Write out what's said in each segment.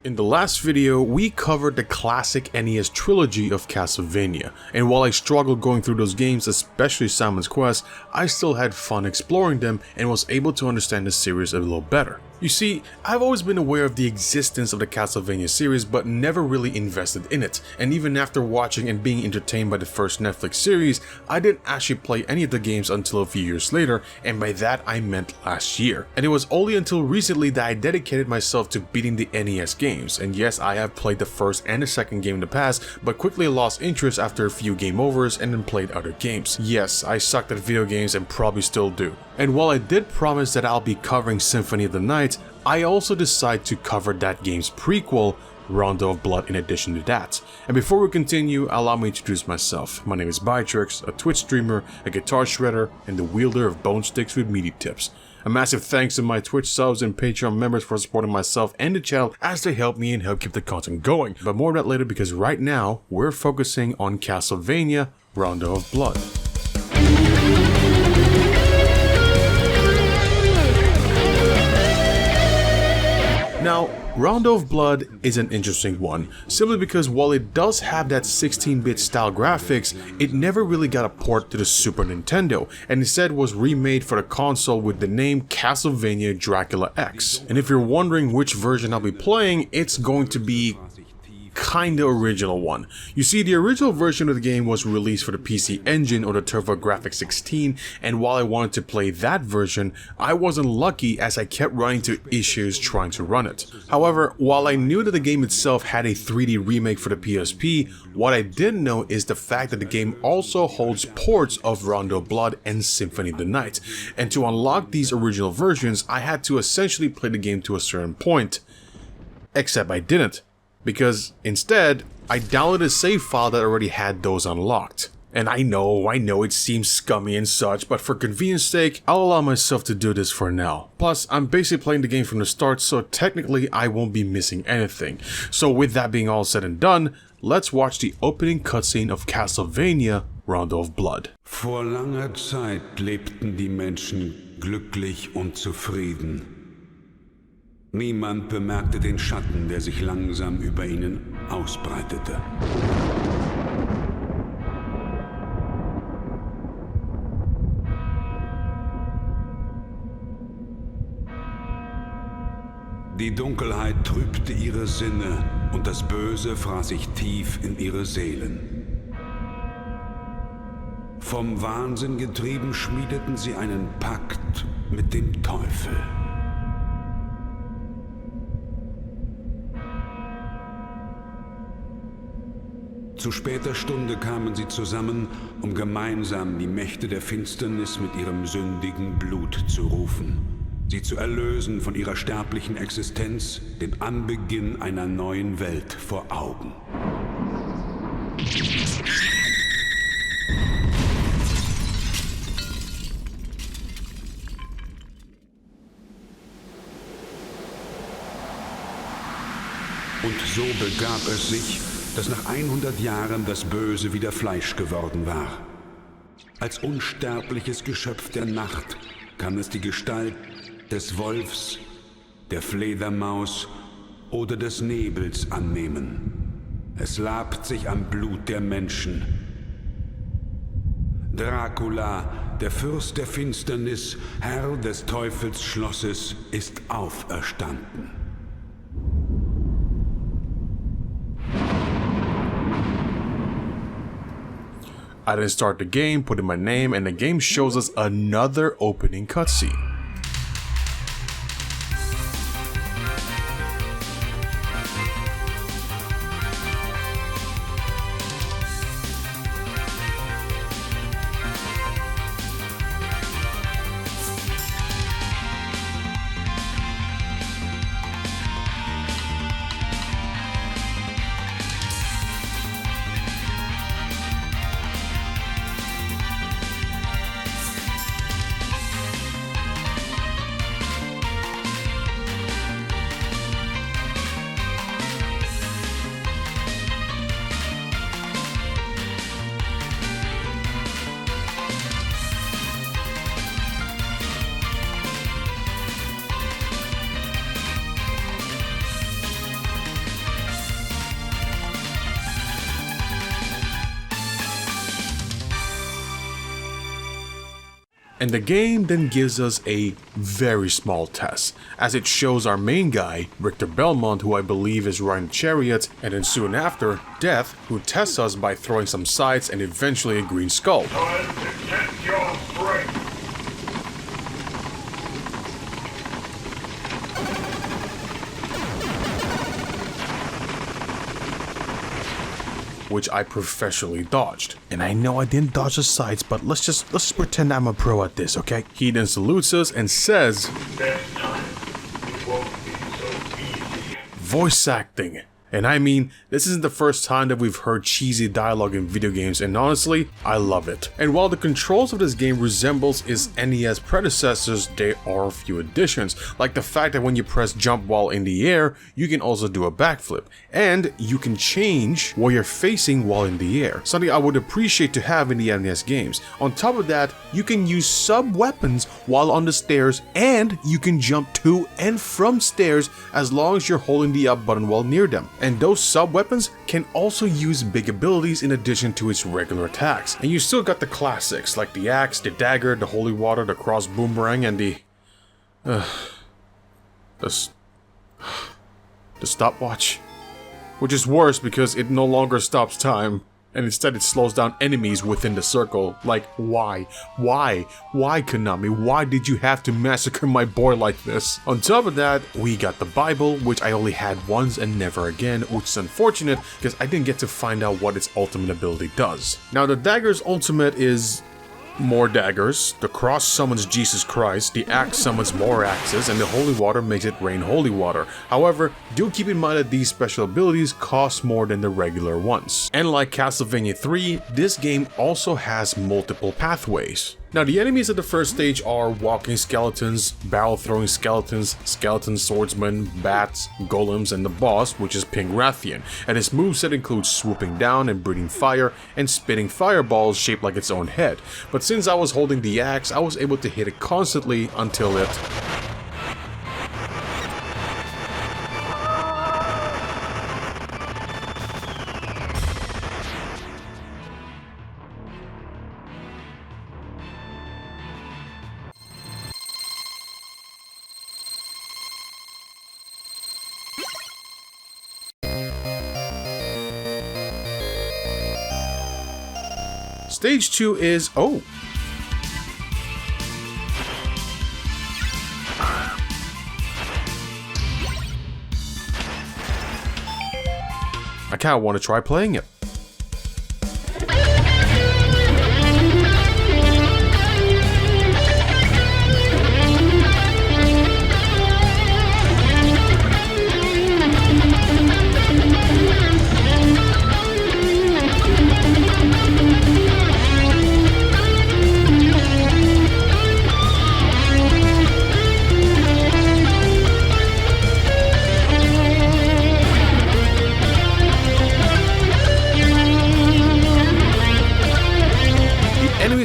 In the last video, we covered the classic NES trilogy of Castlevania, and while I struggled going through those games, especially Simon's Quest, I still had fun exploring them and was able to understand the series a little better. You see, I've always been aware of the existence of the Castlevania series but never really invested in it, and even after watching and being entertained by the first Netflix series, I didn't actually play any of the games until a few years later, and by that I meant last year. And it was only until recently that I dedicated myself to beating the NES games, and yes, I have played the first and the second game in the past, but quickly lost interest after a few game overs and then played other games. Yes, I sucked at video games and probably still do. And while I did promise that I'll be covering Symphony of the Night, I also decided to cover that game's prequel, Rondo of Blood, in addition to that. And before we continue, allow me to introduce myself. My name is Biotrex, a Twitch streamer, a guitar shredder, and the wielder of bone sticks with meaty tips. A massive thanks to my Twitch subs and Patreon members for supporting myself and the channel as they help me and help keep the content going. But more on that later, because right now, we're focusing on Castlevania, Rondo of Blood. Now, Rondo of Blood is an interesting one, simply because while it does have that 16-bit style graphics, it never really got a port to the Super Nintendo, and instead was remade for the console with the name Castlevania Dracula X. And if you're wondering which version I'll be playing, it's going to be kinda original one. You see, the original version of the game was released for the PC Engine or the TurboGrafx 16, and while I wanted to play that version, I wasn't lucky as I kept running into issues trying to run it. However, while I knew that the game itself had a 3D remake for the PSP, what I didn't know is the fact that the game also holds ports of Rondo of Blood and Symphony of the Night, and to unlock these original versions, I had to essentially play the game to a certain point. Except I didn't, because instead, I downloaded a save file that already had those unlocked. And I know it seems scummy and such, but for convenience sake, I'll allow myself to do this for now. Plus, I'm basically playing the game from the start, so technically I won't be missing anything. So with that being all said and done, let's watch the opening cutscene of Castlevania, Rondo of Blood. Vor langer Zeit lebten die Menschen glücklich und zufrieden. Niemand bemerkte den Schatten, der sich langsam über ihnen ausbreitete. Die Dunkelheit trübte ihre Sinne und das Böse fraß sich tief in ihre Seelen. Vom Wahnsinn getrieben schmiedeten sie einen Pakt mit dem Teufel. Zu später Stunde kamen sie zusammen, um gemeinsam die Mächte der Finsternis mit ihrem sündigen Blut zu rufen, sie zu erlösen von ihrer sterblichen Existenz, den Anbeginn einer neuen Welt vor Augen. Und so begab es sich, dass nach 100 Jahren das Böse wieder Fleisch geworden war. Als unsterbliches Geschöpf der Nacht kann es die Gestalt des Wolfs, der Fledermaus oder des Nebels annehmen. Es labt sich am Blut der Menschen. Dracula, der Fürst der Finsternis, Herr des Teufelsschlosses, ist auferstanden. I then start the game, put in my name, and the game shows us another opening cutscene. And the game then gives us a very small test, as it shows our main guy, Richter Belmont, who I believe is riding chariot, and then soon after, Death, who tests us by throwing some sights and eventually a green skull. Time to test your strength. Which I professionally dodged. And I know I didn't dodge the sights, but let's just pretend I'm a pro at this, okay? He then salutes us and says, Next time, it won't be so easy. voice acting. And I mean, this isn't the first time that we've heard cheesy dialogue in video games, and honestly, I love it. And while the controls of this game resembles its NES predecessors, there are a few additions, like the fact that when you press jump while in the air, you can also do a backflip, and you can change where you're facing while in the air, something I would appreciate to have in the NES games. On top of that, you can use sub-weapons while on the stairs, and you can jump to and from stairs as long as you're holding the up button while near them. And those sub-weapons can also use big abilities in addition to its regular attacks. And you still got the classics like the axe, the dagger, the holy water, the cross boomerang, and the stopwatch. Which is worse because it no longer stops time, and instead it slows down enemies within the circle. Like, why? Why, Konami? Why did you have to massacre my boy like this? On top of that, we got the Bible, which I only had once and never again, which is unfortunate because I didn't get to find out what its ultimate ability does. Now, the dagger's ultimate is more daggers, the cross summons Jesus Christ, the axe summons more axes, and the holy water makes it rain holy water. However, do keep in mind that these special abilities cost more than the regular ones. And like Castlevania 3, this game also has multiple pathways. Now, the enemies of the first stage are walking skeletons, barrel-throwing skeletons, skeleton swordsmen, bats, golems, and the boss, which is Pink Rathian, and his moveset includes swooping down and breathing fire, and spitting fireballs shaped like its own head. But since I was holding the axe, I was able to hit it constantly until it... Stage 2 is... oh! I kinda want to try playing it.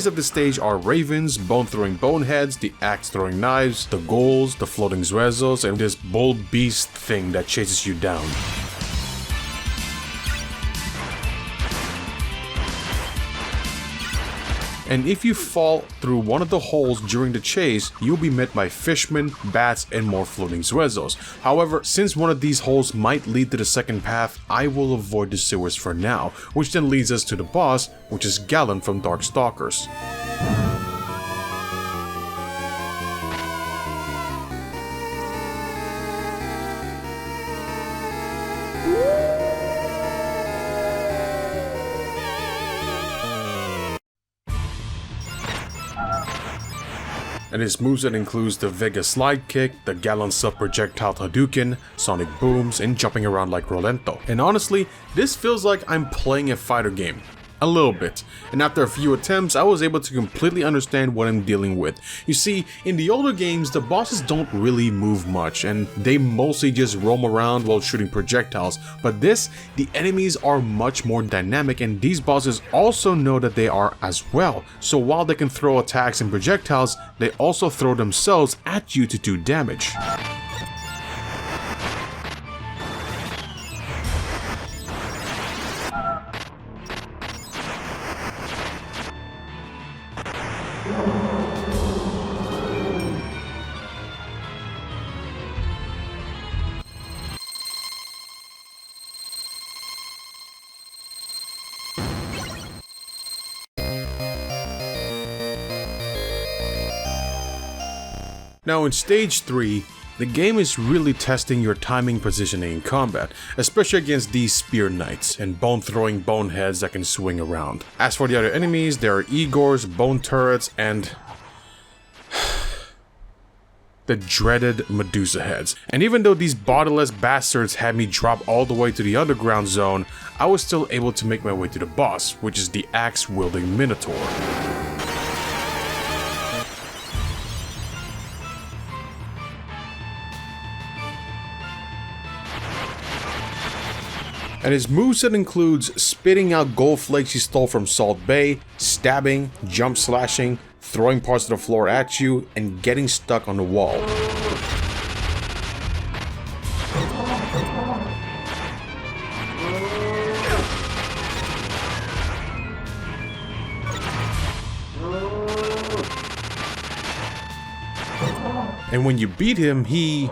Of the stage are ravens, bone-throwing boneheads, the axe-throwing knives, the ghouls, the floating zrezos, and this bull beast thing that chases you down. And if you fall through one of the holes during the chase, you'll be met by fishmen, bats, and more floating zrezos. However, since one of these holes might lead to the second path, I will avoid the sewers for now, which then leads us to the boss, which is Galen from Darkstalkers. And his moveset includes the Vega Slide Kick, the Gallon Sub-Projectile Hadouken, Sonic Booms, and jumping around like Rolento. And honestly, this feels like I'm playing a fighter game. A little bit. And after a few attempts, I was able to completely understand what I'm dealing with. You see, in the older games, the bosses don't really move much, and they mostly just roam around while shooting projectiles. But this, the enemies are much more dynamic, and these bosses also know that they are as well. So while they can throw attacks and projectiles, they also throw themselves at you to do damage. Now in stage 3, the game is really testing your timing, positioning in combat, especially against these spear knights and bone-throwing boneheads that can swing around. As for the other enemies, there are Igors, bone turrets, and the dreaded Medusa heads. And even though these bodiless bastards had me drop all the way to the underground zone, I was still able to make my way to the boss, which is the axe-wielding Minotaur. And his moveset includes spitting out gold flakes he stole from Salt Bay, stabbing, jump slashing, throwing parts of the floor at you, and getting stuck on the wall. And when you beat him, he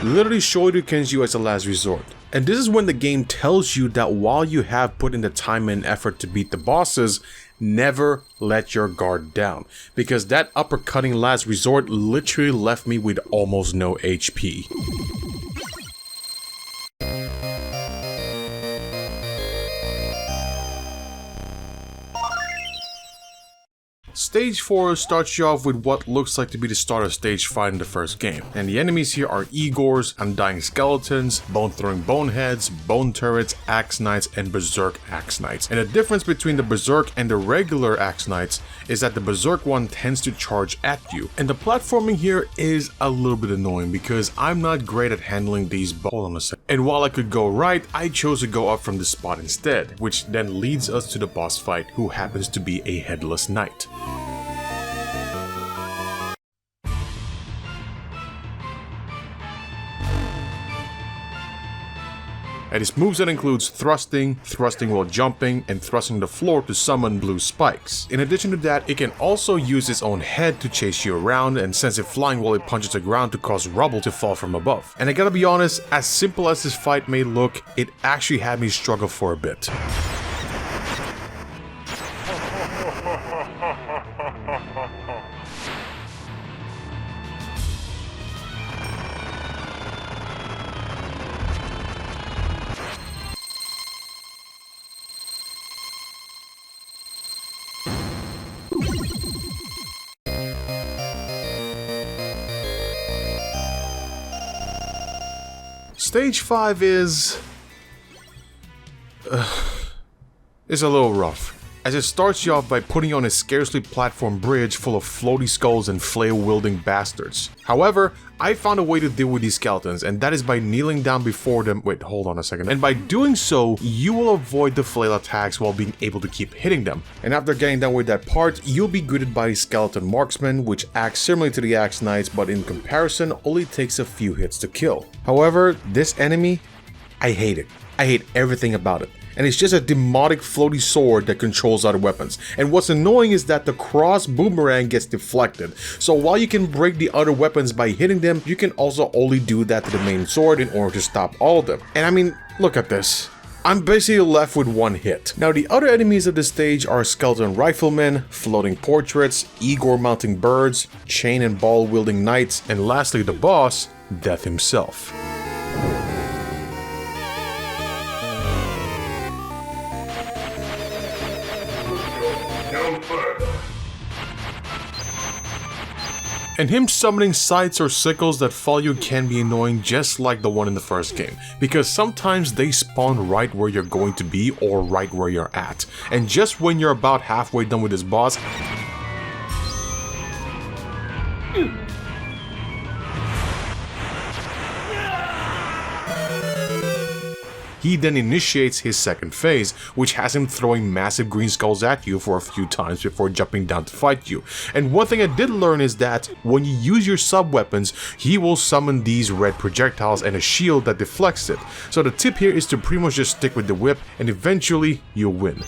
literally Shoryukens you as a last resort. And this is when the game tells you that while you have put in the time and effort to beat the bosses, never let your guard down, because that uppercutting last resort literally left me with almost no HP. Stage 4 starts you off with what looks like to be the start of stage 5 in the first game, and the enemies here are Igors, undying skeletons, bone-throwing boneheads, bone turrets, axe knights, and berserk axe knights. And the difference between the berserk and the regular axe knights is that the berserk one tends to charge at you, and the platforming here is a little bit annoying because I'm not great at handling these. Hold on a second. And while I could go right, I chose to go up from this spot instead, which then leads us to the boss fight, who happens to be a headless knight. And his moveset includes thrusting, thrusting while jumping, and thrusting the floor to summon blue spikes. In addition to that, it can also use its own head to chase you around and sends it flying while it punches the ground to cause rubble to fall from above. And I gotta be honest, as simple as this fight may look, it actually had me struggle for a bit. Stage 5 is a little rough, as it starts you off by putting you on a scarcely platform bridge full of floaty skulls and flail-wielding bastards. However, I found a way to deal with these skeletons, and that is by kneeling down before them. Wait, hold on a second. And by doing so, you will avoid the flail attacks while being able to keep hitting them. And after getting done with that part, you'll be greeted by the skeleton marksman, which acts similarly to the axe knights, but in comparison, only takes a few hits to kill. However, this enemy, I hate it. I hate everything about it. And it's just a demonic floaty sword that controls other weapons. And what's annoying is that the cross boomerang gets deflected. So while you can break the other weapons by hitting them, you can also only do that to the main sword in order to stop all of them. And I mean, look at this. I'm basically left with one hit. Now the other enemies of this stage are skeleton riflemen, floating portraits, Igor mounting birds, chain and ball wielding knights, and lastly the boss, Death himself. And him summoning scythes or sickles that follow you can be annoying, just like the one in the first game, because sometimes they spawn right where you're going to be or right where you're at. And just when you're about halfway done with this boss, he then initiates his second phase, which has him throwing massive green skulls at you for a few times before jumping down to fight you. And one thing I did learn is that when you use your sub-weapons, he will summon these red projectiles and a shield that deflects it. So the tip here is to pretty much just stick with the whip, and eventually you'll win.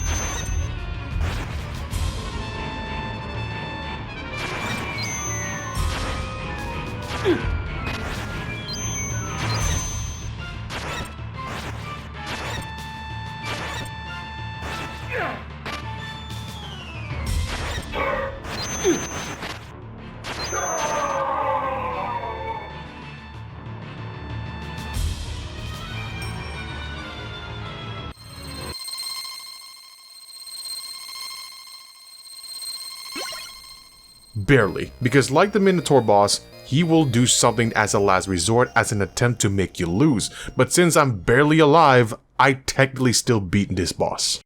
barely, because like the Minotaur boss, he will do something as a last resort as an attempt to make you lose, but since I'm barely alive, I technically still beat this boss.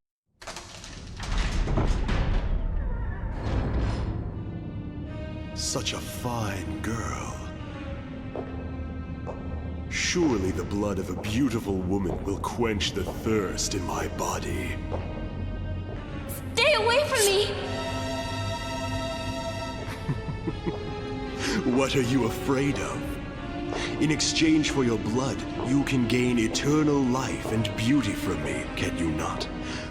Such a fine girl. Surely the blood of a beautiful woman will quench the thirst in my body. Stay away from me! What are you afraid of? In exchange for your blood, you can gain eternal life and beauty from me, can you not?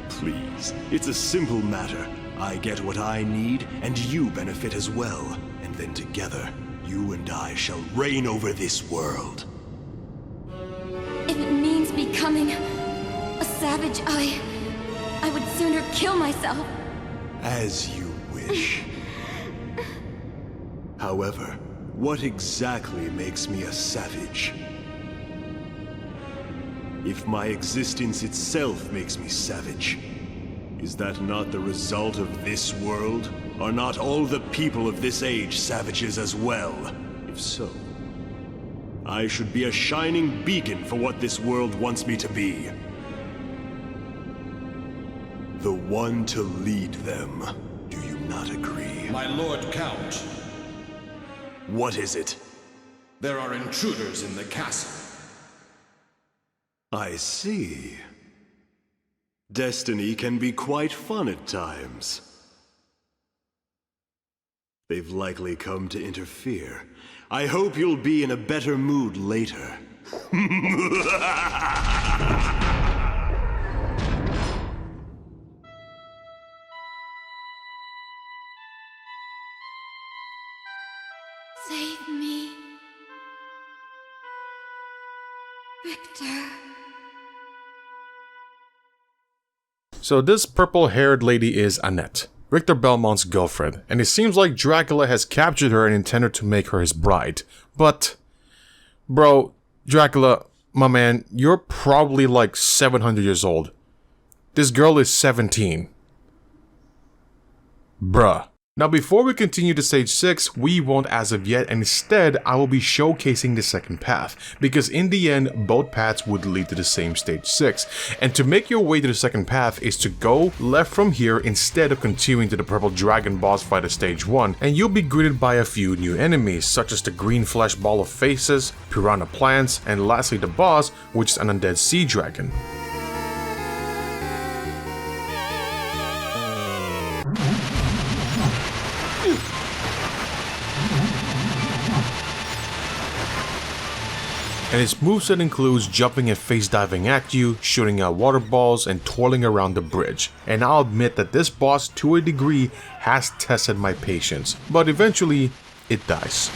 Please, it's a simple matter. I get what I need, and you benefit as well. And then together, you and I shall reign over this world. If it means becoming a savage, I would sooner kill myself. As you wish. However, what exactly makes me a savage? If my existence itself makes me savage, is that not the result of this world? Are not all the people of this age savages as well? If so, I should be a shining beacon for what this world wants me to be. The one to lead them. Do you not agree? My Lord Count, What is it? there are intruders in the castle. I see. Destiny can be quite fun at times. They've likely come to interfere. I hope you'll be in a better mood later. Save me. Victor. So this purple-haired lady is Annette, Richter Belmont's girlfriend, and it seems like Dracula has captured her and intended to make her his bride. But, bro, Dracula, my man, you're probably like 700 years old. This girl is 17. Bruh. Now before we continue to stage 6, we won't as of yet, and instead I will be showcasing the second path, because in the end both paths would lead to the same stage 6, and to make your way to the second path is to go left from here instead of continuing to the purple dragon boss fight of stage 1, and you'll be greeted by a few new enemies such as the green flesh ball of faces, piranha plants, and lastly the boss, which is an undead sea dragon. And its moveset includes jumping and face diving at you, shooting out water balls, and twirling around the bridge. And I'll admit that this boss, to a degree, has tested my patience, but eventually, it dies.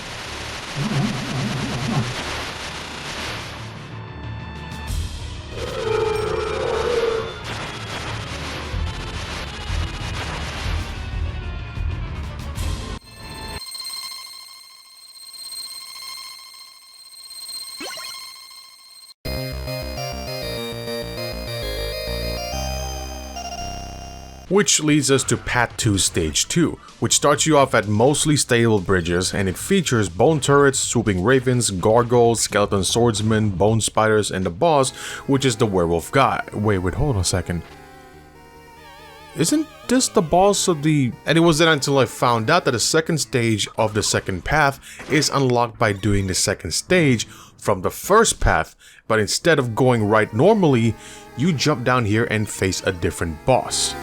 Which leads us to Path 2 Stage 2, which starts you off at mostly stable bridges, and it features bone turrets, swooping ravens, gargoyles, skeleton swordsmen, bone spiders, and the boss, which is the werewolf guy. Wait, hold on a second. Isn't this the boss of the... And it wasn't until I found out that the second stage of the second path is unlocked by doing the second stage from the first path, but instead of going right normally, you jump down here and face a different boss.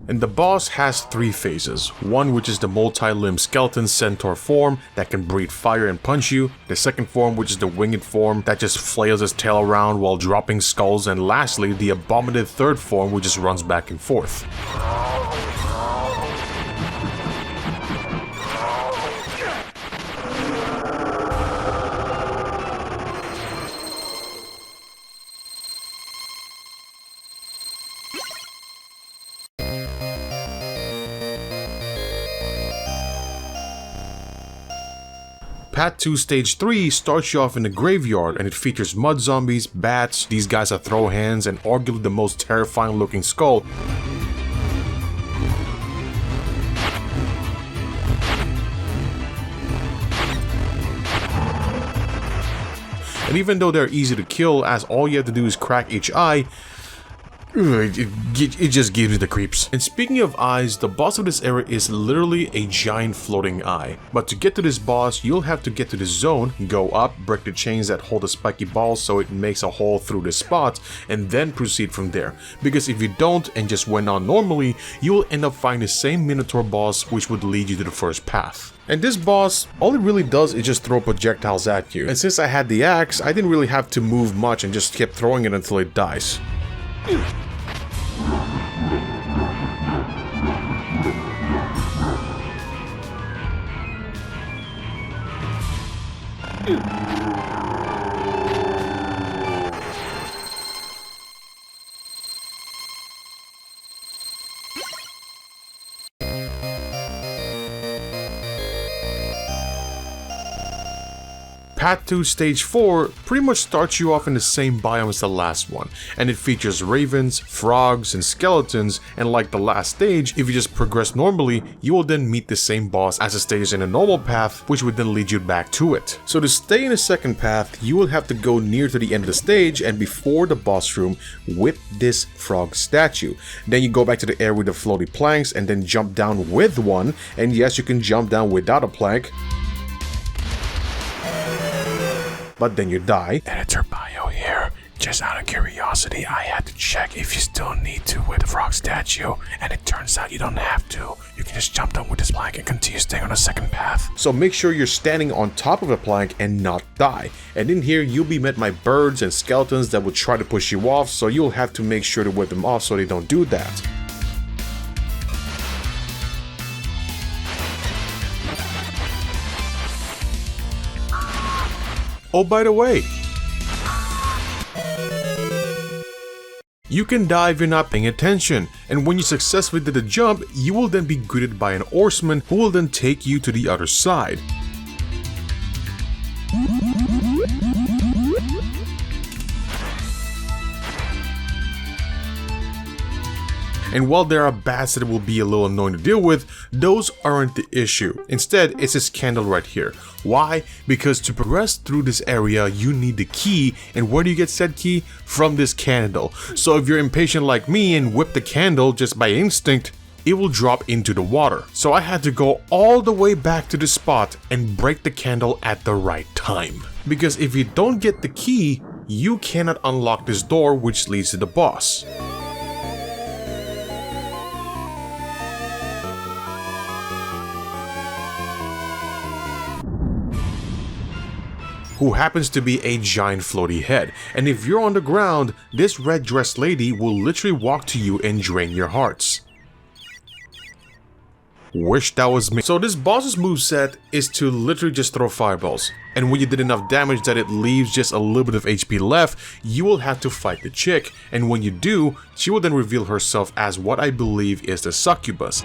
And the boss has 3 phases, one which is the multi-limbed skeleton centaur form that can breathe fire and punch you, the second form which is the winged form that just flails his tail around while dropping skulls, and lastly the abominated third form which just runs back and forth. Path 2 Stage 3 starts you off in the graveyard, and it features mud zombies, bats, these guys that throw hands, and arguably the most terrifying looking skull. And even though they're easy to kill, as all you have to do is crack each eye, it just gives you the creeps. And speaking of eyes, the boss of this area is literally a giant floating eye. But to get to this boss, you'll have to get to the zone, go up, break the chains that hold the spiky balls so it makes a hole through the spot, and then proceed from there. Because if you don't and just went on normally, you will end up finding the same Minotaur boss, which would lead you to the first path. And this boss, all it really does is just throw projectiles at you. And since I had the axe, I didn't really have to move much and just kept throwing it until it dies. Path 2 Stage 4 pretty much starts you off in the same biome as the last one, and it features ravens, frogs, and skeletons, and like the last stage, if you just progress normally, you will then meet the same boss as the stages in a normal path, which would then lead you back to it. So to stay in the second path, you will have to go near to the end of the stage and before the boss room with this frog statue. Then you go back to the area with the floaty planks and then jump down with one, and yes, you can jump down without a plank. But then you die. Editor bio here. Just out of curiosity, I had to check if you still need to with the frog statue, and it turns out you don't have to. You can just jump down with this plank and continue staying on the second path. So make sure you're standing on top of the plank and not die. And in here, you'll be met by birds and skeletons that will try to push you off, so you'll have to make sure to whip them off so they don't do that. Oh, by the way, you can die if you're not paying attention, and when you successfully did the jump, you will then be greeted by an oarsman who will then take you to the other side. And while there are bats that will be a little annoying to deal with, those aren't the issue. Instead, it's this candle right here. Why? Because to progress through this area, you need the key, and where do you get said key? From this candle. So if you're impatient like me and whip the candle just by instinct, it will drop into the water. So I had to go all the way back to the spot and break the candle at the right time. Because if you don't get the key, you cannot unlock this door which leads to the boss. Who happens to be a giant floaty head, and if you're on the ground, this red dressed lady will literally walk to you and drain your hearts. Wish that was me. So this boss's moveset is to literally just throw fireballs, and when you did enough damage that it leaves just a little bit of HP left, you will have to fight the chick, and when you do, she will then reveal herself as what I believe is the succubus.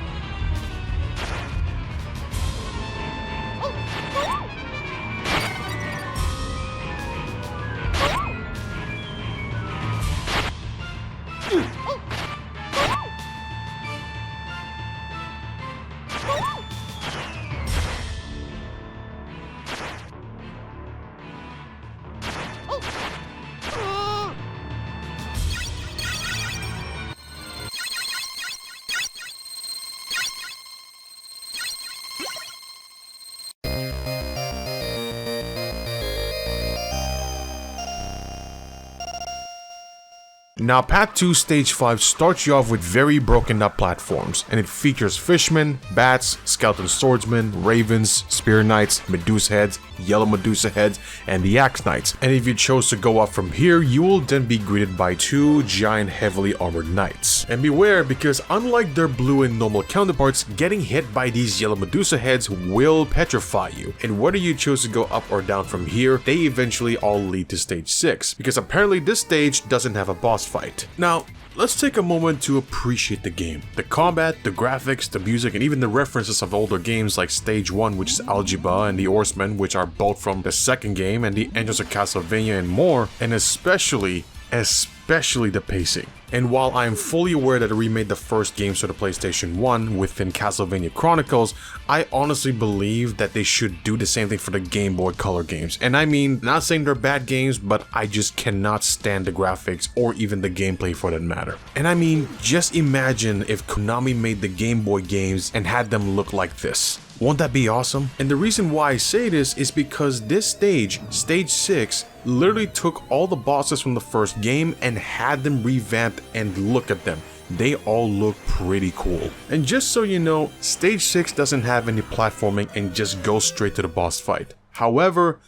Now, Path 2 Stage 5 starts you off with very broken up platforms, and it features fishmen, bats, skeleton swordsmen, ravens, spear knights, medusa heads, yellow medusa heads, and the axe knights. And if you chose to go up from here, you will then be greeted by two giant heavily armored knights. And beware, because unlike their blue and normal counterparts, getting hit by these yellow medusa heads will petrify you. And whether you choose to go up or down from here, they eventually all lead to stage 6, because apparently this stage doesn't have a boss fight. Now, let's take a moment to appreciate the game. The combat, the graphics, the music, and even the references of older games like Stage 1, which is Algebra, and The Horsemen, which are both from the second game, and the Entrance of Castlevania and more, and especially the pacing. And while I am fully aware that it remade the first games for the PlayStation 1 within Castlevania Chronicles, I honestly believe that they should do the same thing for the Game Boy Color games. And I mean, not saying they're bad games, but I just cannot stand the graphics or even the gameplay for that matter. And I mean, just imagine if Konami made the Game Boy games and had them look like this. Won't that be awesome? And the reason why I say this is because this stage, Stage 6, literally took all the bosses from the first game and had them revamped, and look at them. They all look pretty cool. And just so you know, Stage 6 doesn't have any platforming and just goes straight to the boss fight. However,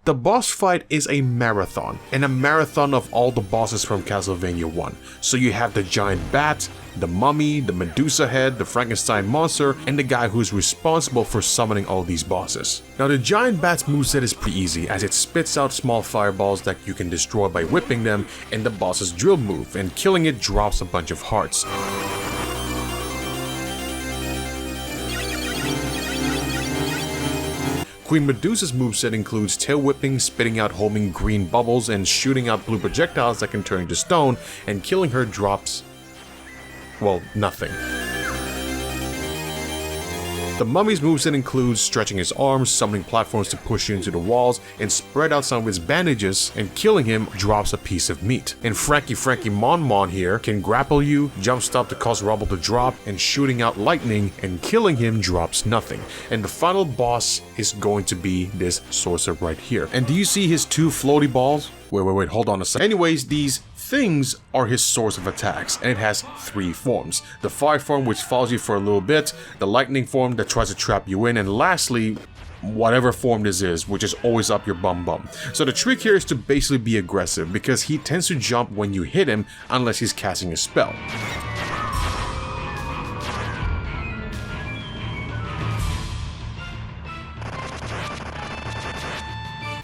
the boss fight is a marathon, and a marathon of all the bosses from Castlevania 1. So you have the giant bat, the mummy, the Medusa head, the Frankenstein monster, and the guy who's responsible for summoning all these bosses. Now the giant bat's moveset is pretty easy, as it spits out small fireballs that you can destroy by whipping them, and the boss's drill move, and killing it drops a bunch of hearts. Queen Medusa's moveset includes tail whipping, spitting out homing green bubbles, and shooting out blue projectiles that can turn into stone, and killing her drops, well, nothing. The mummy's moveset includes stretching his arms, summoning platforms to push you into the walls, and spread out some of his bandages, and killing him drops a piece of meat. And Frankie Mon here can grapple you, jump stop to cause rubble to drop, and shooting out lightning, and killing him drops nothing. And the final boss is going to be this sorcerer right here. And do you see his two floaty balls? Wait, hold on a second. Anyways, these things are his source of attacks, and it has three forms. The fire form, which follows you for a little bit, the lightning form that tries to trap you in, and lastly, whatever form this is, which is always up your bum. So the trick here is to basically be aggressive, because he tends to jump when you hit him unless he's casting a spell.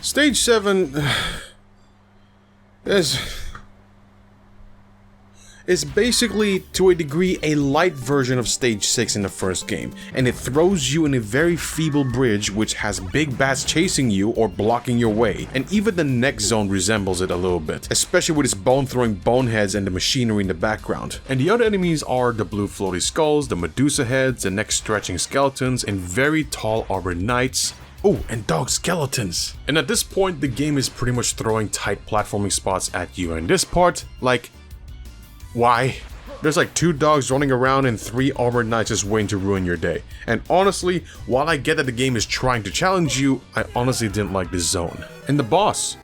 Stage 7 is basically, to a degree, a light version of Stage 6 in the first game, and it throws you in a very feeble bridge which has big bats chasing you or blocking your way, and even the next zone resembles it a little bit, especially with its bone-throwing boneheads and the machinery in the background. And the other enemies are the blue floaty skulls, the Medusa heads, the neck-stretching skeletons, and very tall armored knights. Oh, and dog skeletons. And at this point, the game is pretty much throwing tight platforming spots at you, and this part, like, why? There's like 2 dogs running around and 3 armored knights just waiting to ruin your day. And honestly, while I get that the game is trying to challenge you, I honestly didn't like this zone. And the boss.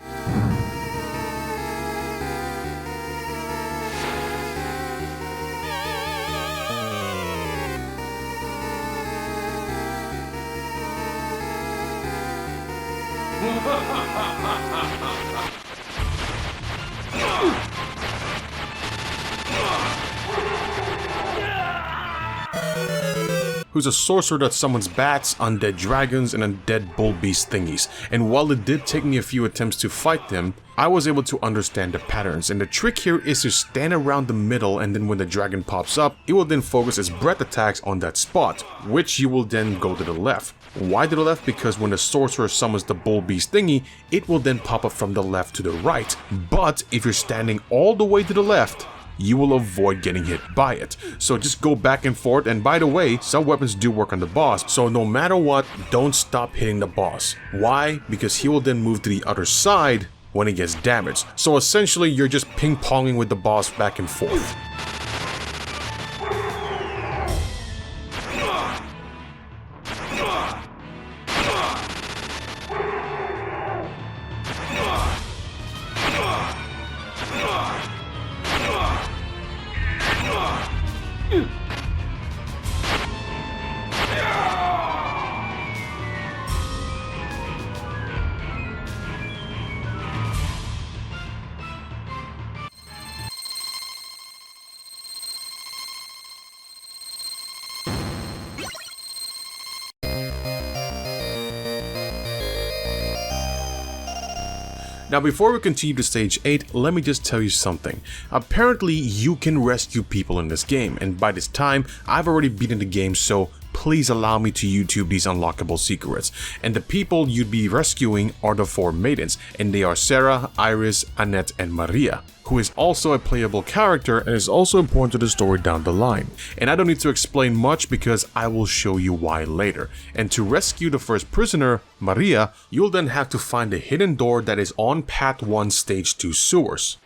Who's a sorcerer that summons bats, undead dragons, and undead bull beast thingies. And while it did take me a few attempts to fight them, I was able to understand the patterns, and the trick here is to stand around the middle, and then when the dragon pops up, it will then focus its breath attacks on that spot, which you will then go to the left. Why to the left? Because when the sorcerer summons the bull beast thingy, it will then pop up from the left to the right. But if you're standing all the way to the left, you will avoid getting hit by it. So just go back and forth, and by the way, some weapons do work on the boss, so no matter what, don't stop hitting the boss. Why? Because he will then move to the other side when he gets damaged. So essentially, you're just ping-ponging with the boss back and forth. Now before we continue to stage 8, let me just tell you something. Apparently you can rescue people in this game, and by this time I've already beaten the game, so please allow me to YouTube these unlockable secrets. And the people you'd be rescuing are the 4 maidens, and they are Sarah, Iris, Annette, and Maria, who is also a playable character and is also important to the story down the line. And I don't need to explain much because I will show you why later. And to rescue the first prisoner, Maria, you'll then have to find a hidden door that is on Path 1 Stage 2 sewers.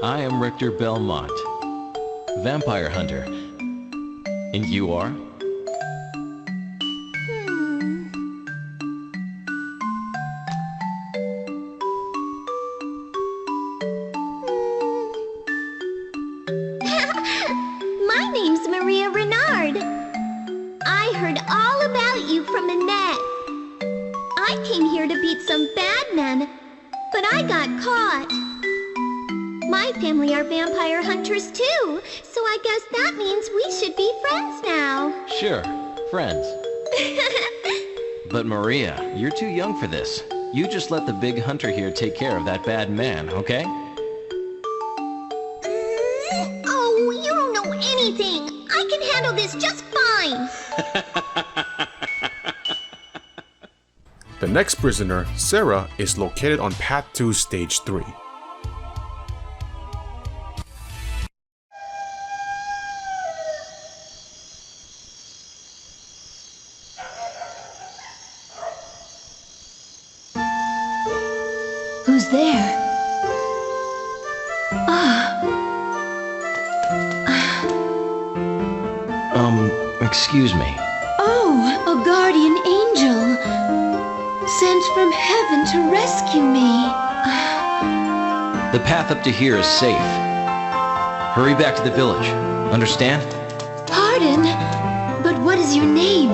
I am Richter Belmont, vampire hunter. And you are? My name's Maria Renard. I heard all about you from Annette. I came here to beat some bad men, but I got caught. My family are vampire hunters too, so I guess that means we should be friends now. Sure, friends. But Maria, you're too young for this. You just let the big hunter here take care of that bad man, okay? Oh, you don't know anything. I can handle this just fine. The next prisoner, Sarah, is located on Path 2 Stage 3. Who's there? Excuse me. Oh, a guardian angel. Sent from heaven to rescue me. The path up to here is safe. Hurry back to the village. Understand? Pardon, but what is your name?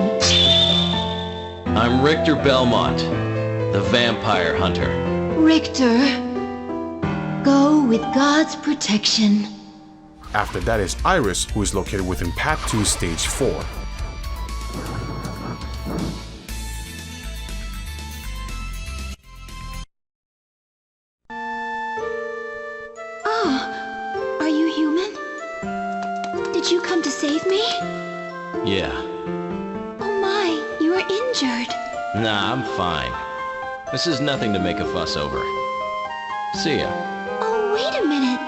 I'm Richter Belmont, the vampire hunter. Richter. Go with God's protection. After that is Iris, who is located within Path 2 Stage 4. Oh, are you human? Did you come to save me? Yeah. Oh my, you are injured. Nah, I'm fine. This is nothing to make a fuss over. See ya. Oh, wait a minute.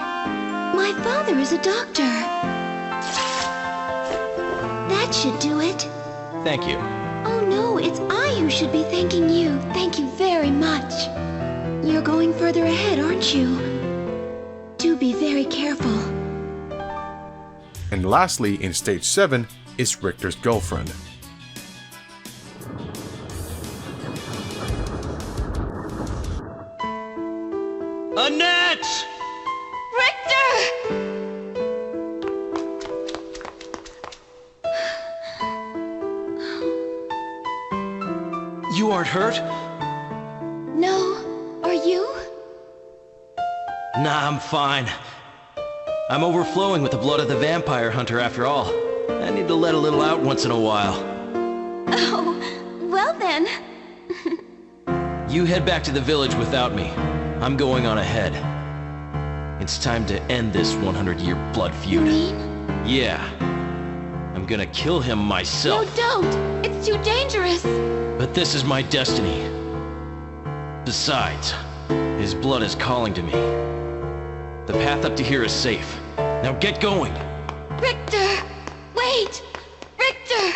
My father is a doctor. That should do it. Thank you. Oh no, it's I who should be thanking you. Thank you very much. You're going further ahead, aren't you? Do be very careful. And lastly, in Stage 7, is Richter's girlfriend. Annette! Richter! You aren't hurt? No, are you? Nah, I'm fine. I'm overflowing with the blood of the vampire hunter after all. I need to let a little out once in a while. Oh, well then. You head back to the village without me. I'm going on ahead. It's time to end this 100-year blood You feud. mean? Yeah. I'm gonna kill him No, myself. don't! It's too dangerous! But this is my destiny. Besides, his blood is calling to me. The path up to here is safe. Now get going! Richter! Wait! Richter!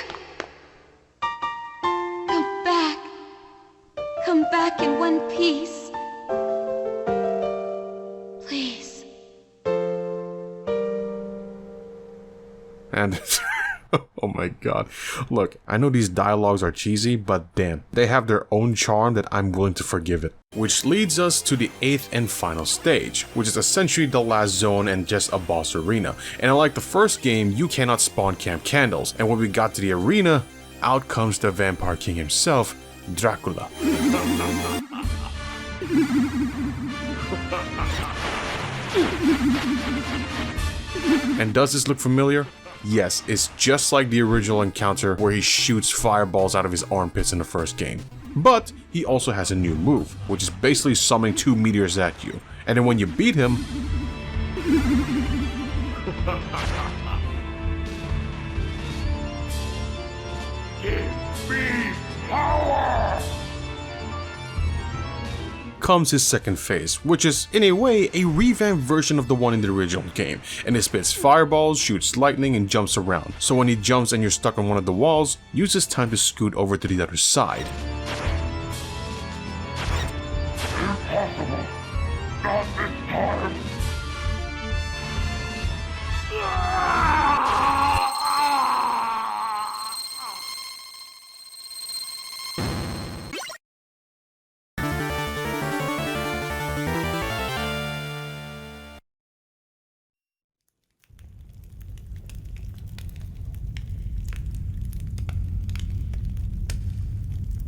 Come back. Come back in one piece. Please. And Oh my god. Look, I know these dialogues are cheesy, but damn, they have their own charm that I'm willing to forgive it. Which leads us to the 8th and final stage, which is essentially the last zone and just a boss arena. And unlike the first game, you cannot spawn camp candles. And when we got to the arena, out comes the Vampire King himself, Dracula. And does this look familiar? Yes, it's just like the original encounter where he shoots fireballs out of his armpits in the first game. But he also has a new move, which is basically summoning 2 meteors at you. And then when you beat him, Give me power! comes his second phase, which is, in a way, a revamped version of the one in the original game, and it spits fireballs, shoots lightning, and jumps around. So when he jumps and you're stuck on one of the walls, use this time to scoot over to the other side. Impossible! Not this time!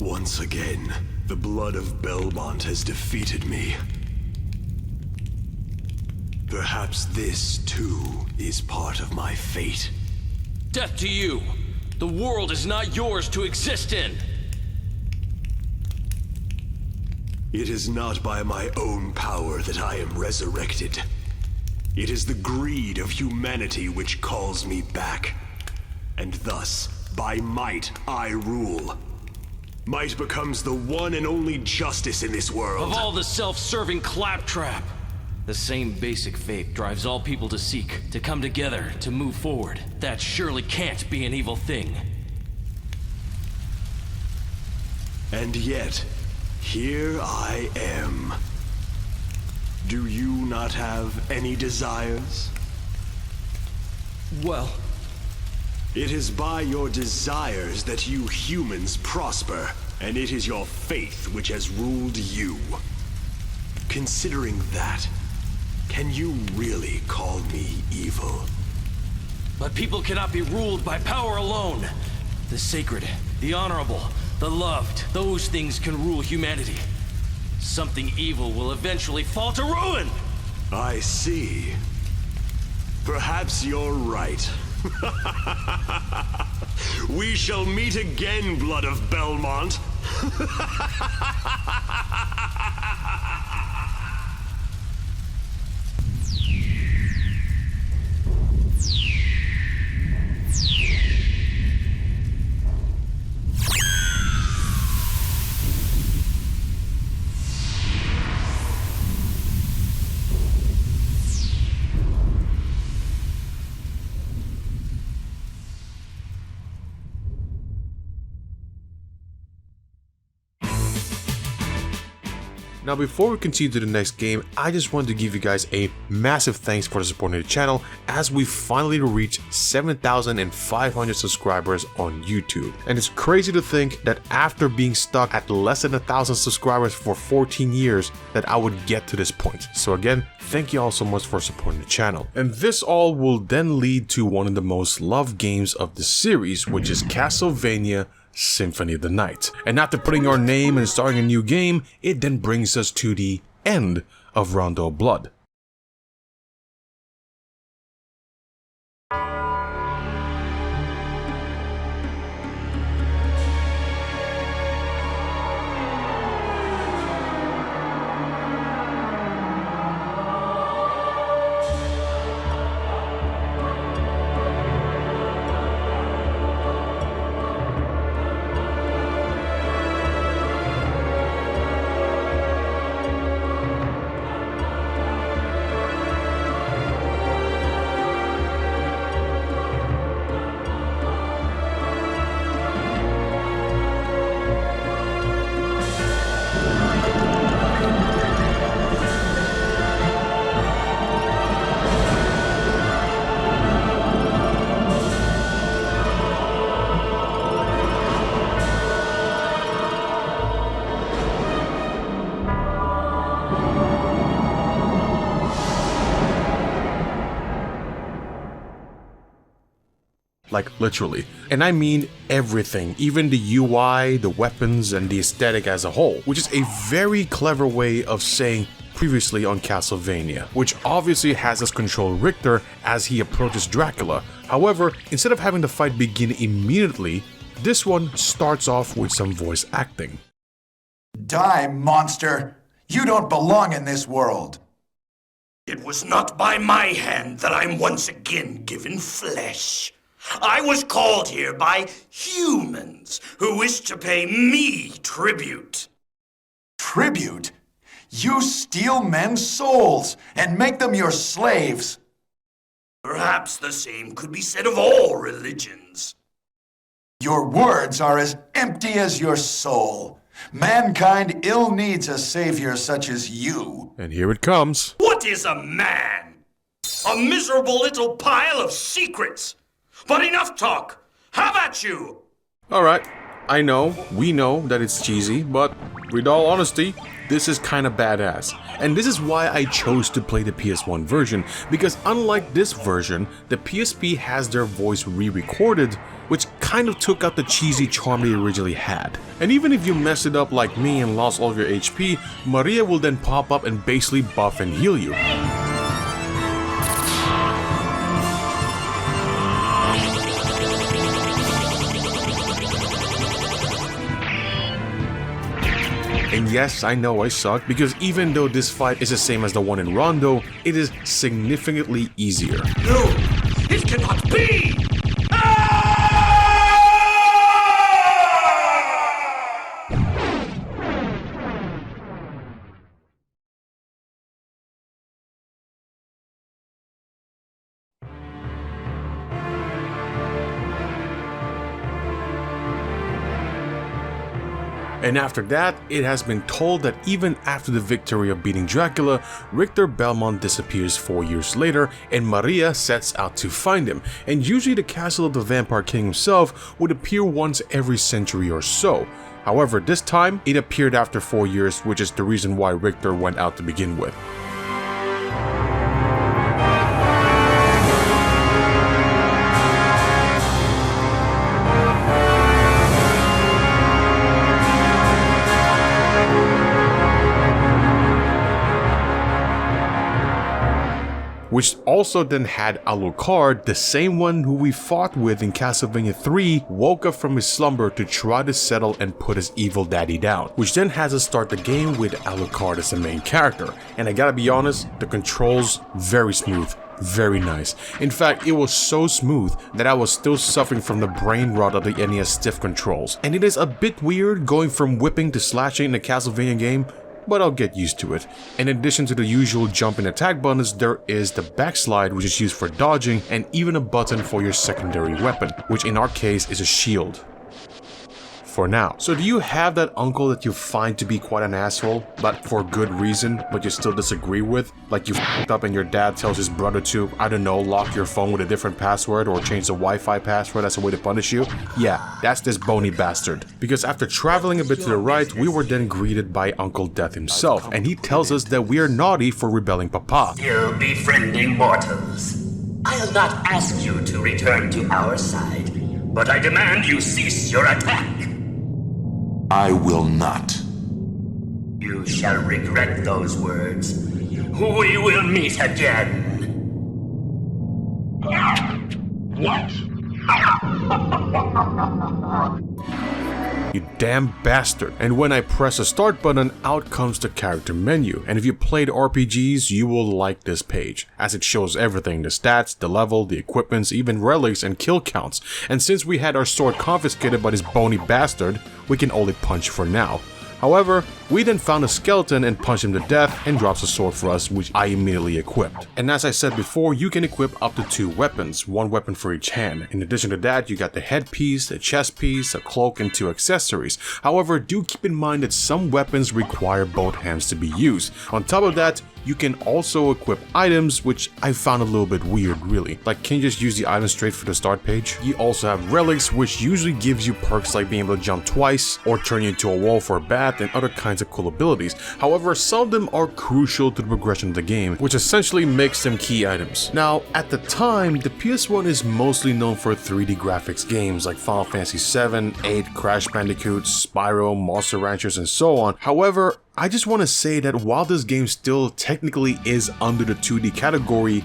Once again, the blood of Belmont has defeated me. Perhaps this, too, is part of my fate. Death to you! The world is not yours to exist in! It is not by my own power that I am resurrected. It is the greed of humanity which calls me back. And thus, by might, I rule. Might becomes the one and only justice in this world. Of all the self-serving claptrap! The same basic fate drives all people to seek, to come together, to move forward. That surely can't be an evil thing. And yet, here I am. Do you not have any desires? Well, it is by your desires that you humans prosper, and it is your faith which has ruled you. Considering that, can you really call me evil? but people cannot be ruled by power alone. The sacred, the honorable, the loved, those things can rule humanity. Something evil will eventually fall to ruin! I see. Perhaps you're right. We shall meet again, Blood of Belmont. Now before we continue to the next game, I just wanted to give you guys a massive thanks for supporting the channel as we finally reached 7,500 subscribers on YouTube. And it's crazy to think that after being stuck at less than 1,000 subscribers for 14 years that I would get to this point. So again, thank you all so much for supporting the channel. And this all will then lead to one of the most loved games of the series, which is Castlevania Symphony of the Night. And after putting our name and starting a new game, it then brings us to the end of Rondo of Blood. Like literally. And I mean everything, even the UI, the weapons, and the aesthetic as a whole, which is a very clever way of saying previously on Castlevania, which obviously has us control Richter as he approaches Dracula. However, instead of having the fight begin immediately, this one starts off with some voice acting. Die, monster! You don't belong in this world! It was not by my hand that I'm once again given flesh. I was called here by humans who wish to pay me tribute. Tribute? You steal men's souls and make them your slaves. Perhaps the same could be said of all religions. Your words are as empty as your soul. Mankind ill needs a savior such as you. And here it comes. What is a man? A miserable little pile of secrets. But enough talk. Have at you. Alright, I know, we know that it's cheesy, but with all honesty, this is kinda badass. And this is why I chose to play the PS1 version, because unlike this version, the PSP has their voice re-recorded, which kind of took out the cheesy charm they originally had. And even if you messed it up like me and lost all of your HP, Maria will then pop up and basically buff and heal you. And yes, I know I suck, because even though this fight is the same as the one in Rondo, it is significantly easier. No, it cannot be! And after that, it has been told that even after the victory of beating Dracula, Richter Belmont disappears 4 years later and Maria sets out to find him, and usually the castle of the Vampire King himself would appear once every century or so. However, this time, it appeared after 4 years, which is the reason why Richter went out to begin with. Which also then had Alucard, the same one who we fought with in Castlevania 3, woke up from his slumber to try to settle and put his evil daddy down, which then has us start the game with Alucard as the main character. And I gotta be honest, the controls, very smooth, very nice. In fact, it was so smooth that I was still suffering from the brain rot of the NES stiff controls. And it is a bit weird going from whipping to slashing in a Castlevania game, but I'll get used to it. In addition to the usual jump and attack buttons, there is the backslide, which is used for dodging, and even a button for your secondary weapon, which in our case is a shield. For now. So do you have that uncle that you find to be quite an asshole, but for good reason, but you still disagree with? Like you f***ed up and your dad tells his brother to, I don't know, lock your phone with a different password or change the Wi-Fi password as a way to punish you? Yeah, that's this bony bastard. Because after traveling a bit to the right, we were then greeted by Uncle Death himself, and he tells us that we are naughty for rebelling Papa. You befriending mortals. I'll not ask you to return to our side, but I demand you cease your attack. I will not. You shall regret those words. We will meet again. What? You damn bastard. And when I press the start button, out comes the character menu. And if you played RPGs, you will like this page, as it shows everything: the stats, the level, the equipments, even relics and kill counts. And since we had our sword confiscated by this bony bastard, we can only punch for now. However, we then found a skeleton and punched him to death, and drops a sword for us, which I immediately equipped. And as I said before, you can equip up to 2 weapons, 1 weapon for each hand. In addition to that, you got the headpiece, the chest piece, a cloak, and 2 accessories. However, do keep in mind that some weapons require both hands to be used. On top of that, you can also equip items, which I found a little bit weird, really. Like, can you just use the item straight for the start page? You also have relics, which usually gives you perks like being able to jump twice, or turn you into a wall for a bat, and other kinds kinds of cool abilities. However, some of them are crucial to the progression of the game, which essentially makes them key items. Now, at the time, the PS1 is mostly known for 3D graphics games like Final Fantasy VII, 8, Crash Bandicoot, Spyro, Monster Ranchers, and so on. However, I just want to say that while this game still technically is under the 2D category,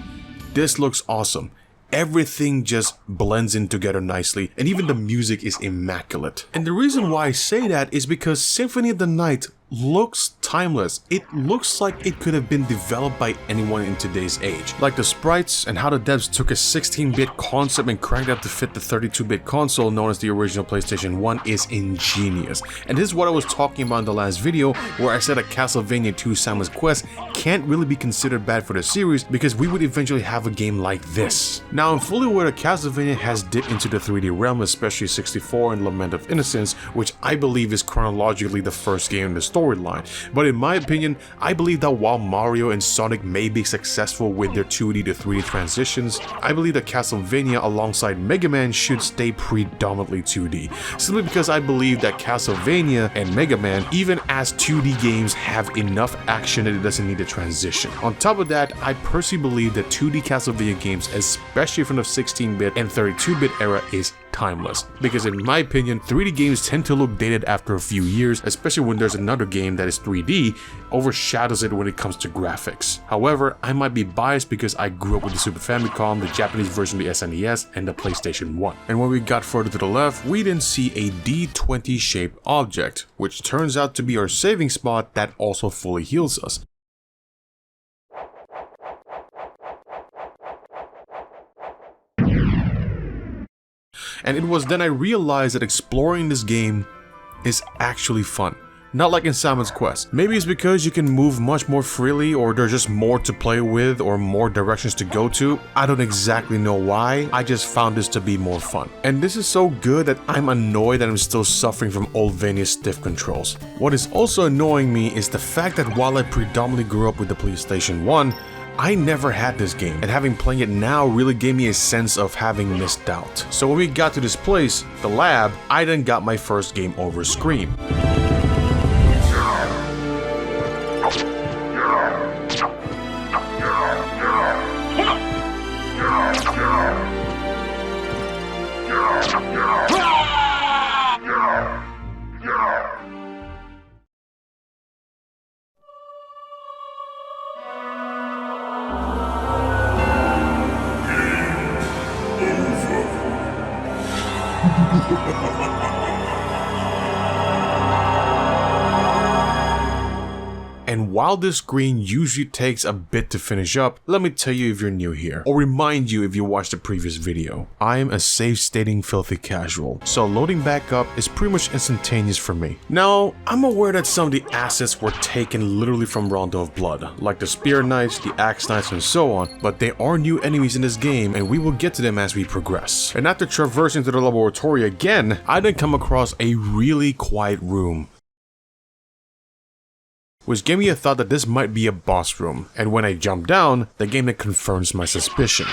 this looks awesome. Everything just blends in together nicely, and even the music is immaculate. And the reason why I say that is because Symphony of the Night looks timeless. It looks like it could have been developed by anyone in today's age. Like the sprites and how the devs took a 16-bit concept and cranked it up to fit the 32-bit console known as the original PlayStation 1 is ingenious. And this is what I was talking about in the last video, where I said that Castlevania 2 Simon's Quest can't really be considered bad for the series because we would eventually have a game like this. Now, I'm fully aware that Castlevania has dipped into the 3D realm, especially 64 and Lament of Innocence, which I believe is chronologically the first game in the storyline. But in my opinion, I believe that while Mario and Sonic may be successful with their 2D to 3D transitions, I believe that Castlevania alongside Mega Man should stay predominantly 2D. Simply because I believe that Castlevania and Mega Man, even as 2D games, have enough action that it doesn't need a transition. On top of that, I personally believe that 2D Castlevania games, especially from the 16-bit and 32-bit era, is timeless. Because in my opinion, 3D games tend to look dated after a few years, especially when there's another game that is 3D, overshadows it when it comes to graphics. However, I might be biased because I grew up with the Super Famicom, the Japanese version of the SNES, and the PlayStation 1. And when we got further to the left, we then see a D20 shaped object, which turns out to be our saving spot that also fully heals us. And it was then I realized that exploring this game is actually fun. Not like in Simon's Quest. Maybe it's because you can move much more freely, or there's just more to play with, or more directions to go to. I don't exactly know why, I just found this to be more fun. And this is so good that I'm annoyed that I'm still suffering from old Vania's stiff controls. What is also annoying me is the fact that while I predominantly grew up with the PlayStation 1, I never had this game, and having playing it now really gave me a sense of having missed out. So when we got to this place, the lab, I then got my first game over Scream. And while this screen usually takes a bit to finish up, let me tell you if you're new here, or remind you if you watched the previous video. I am a safe-stating filthy casual, so loading back up is pretty much instantaneous for me. Now, I'm aware that some of the assets were taken literally from Rondo of Blood, like the Spear Knights, the Axe Knights, and so on, but there are new enemies in this game, and we will get to them as we progress. And after traversing to the laboratory again, I then come across a really quiet room, which gave me a thought that this might be a boss room, and when I jump down, the game then confirms my suspicion.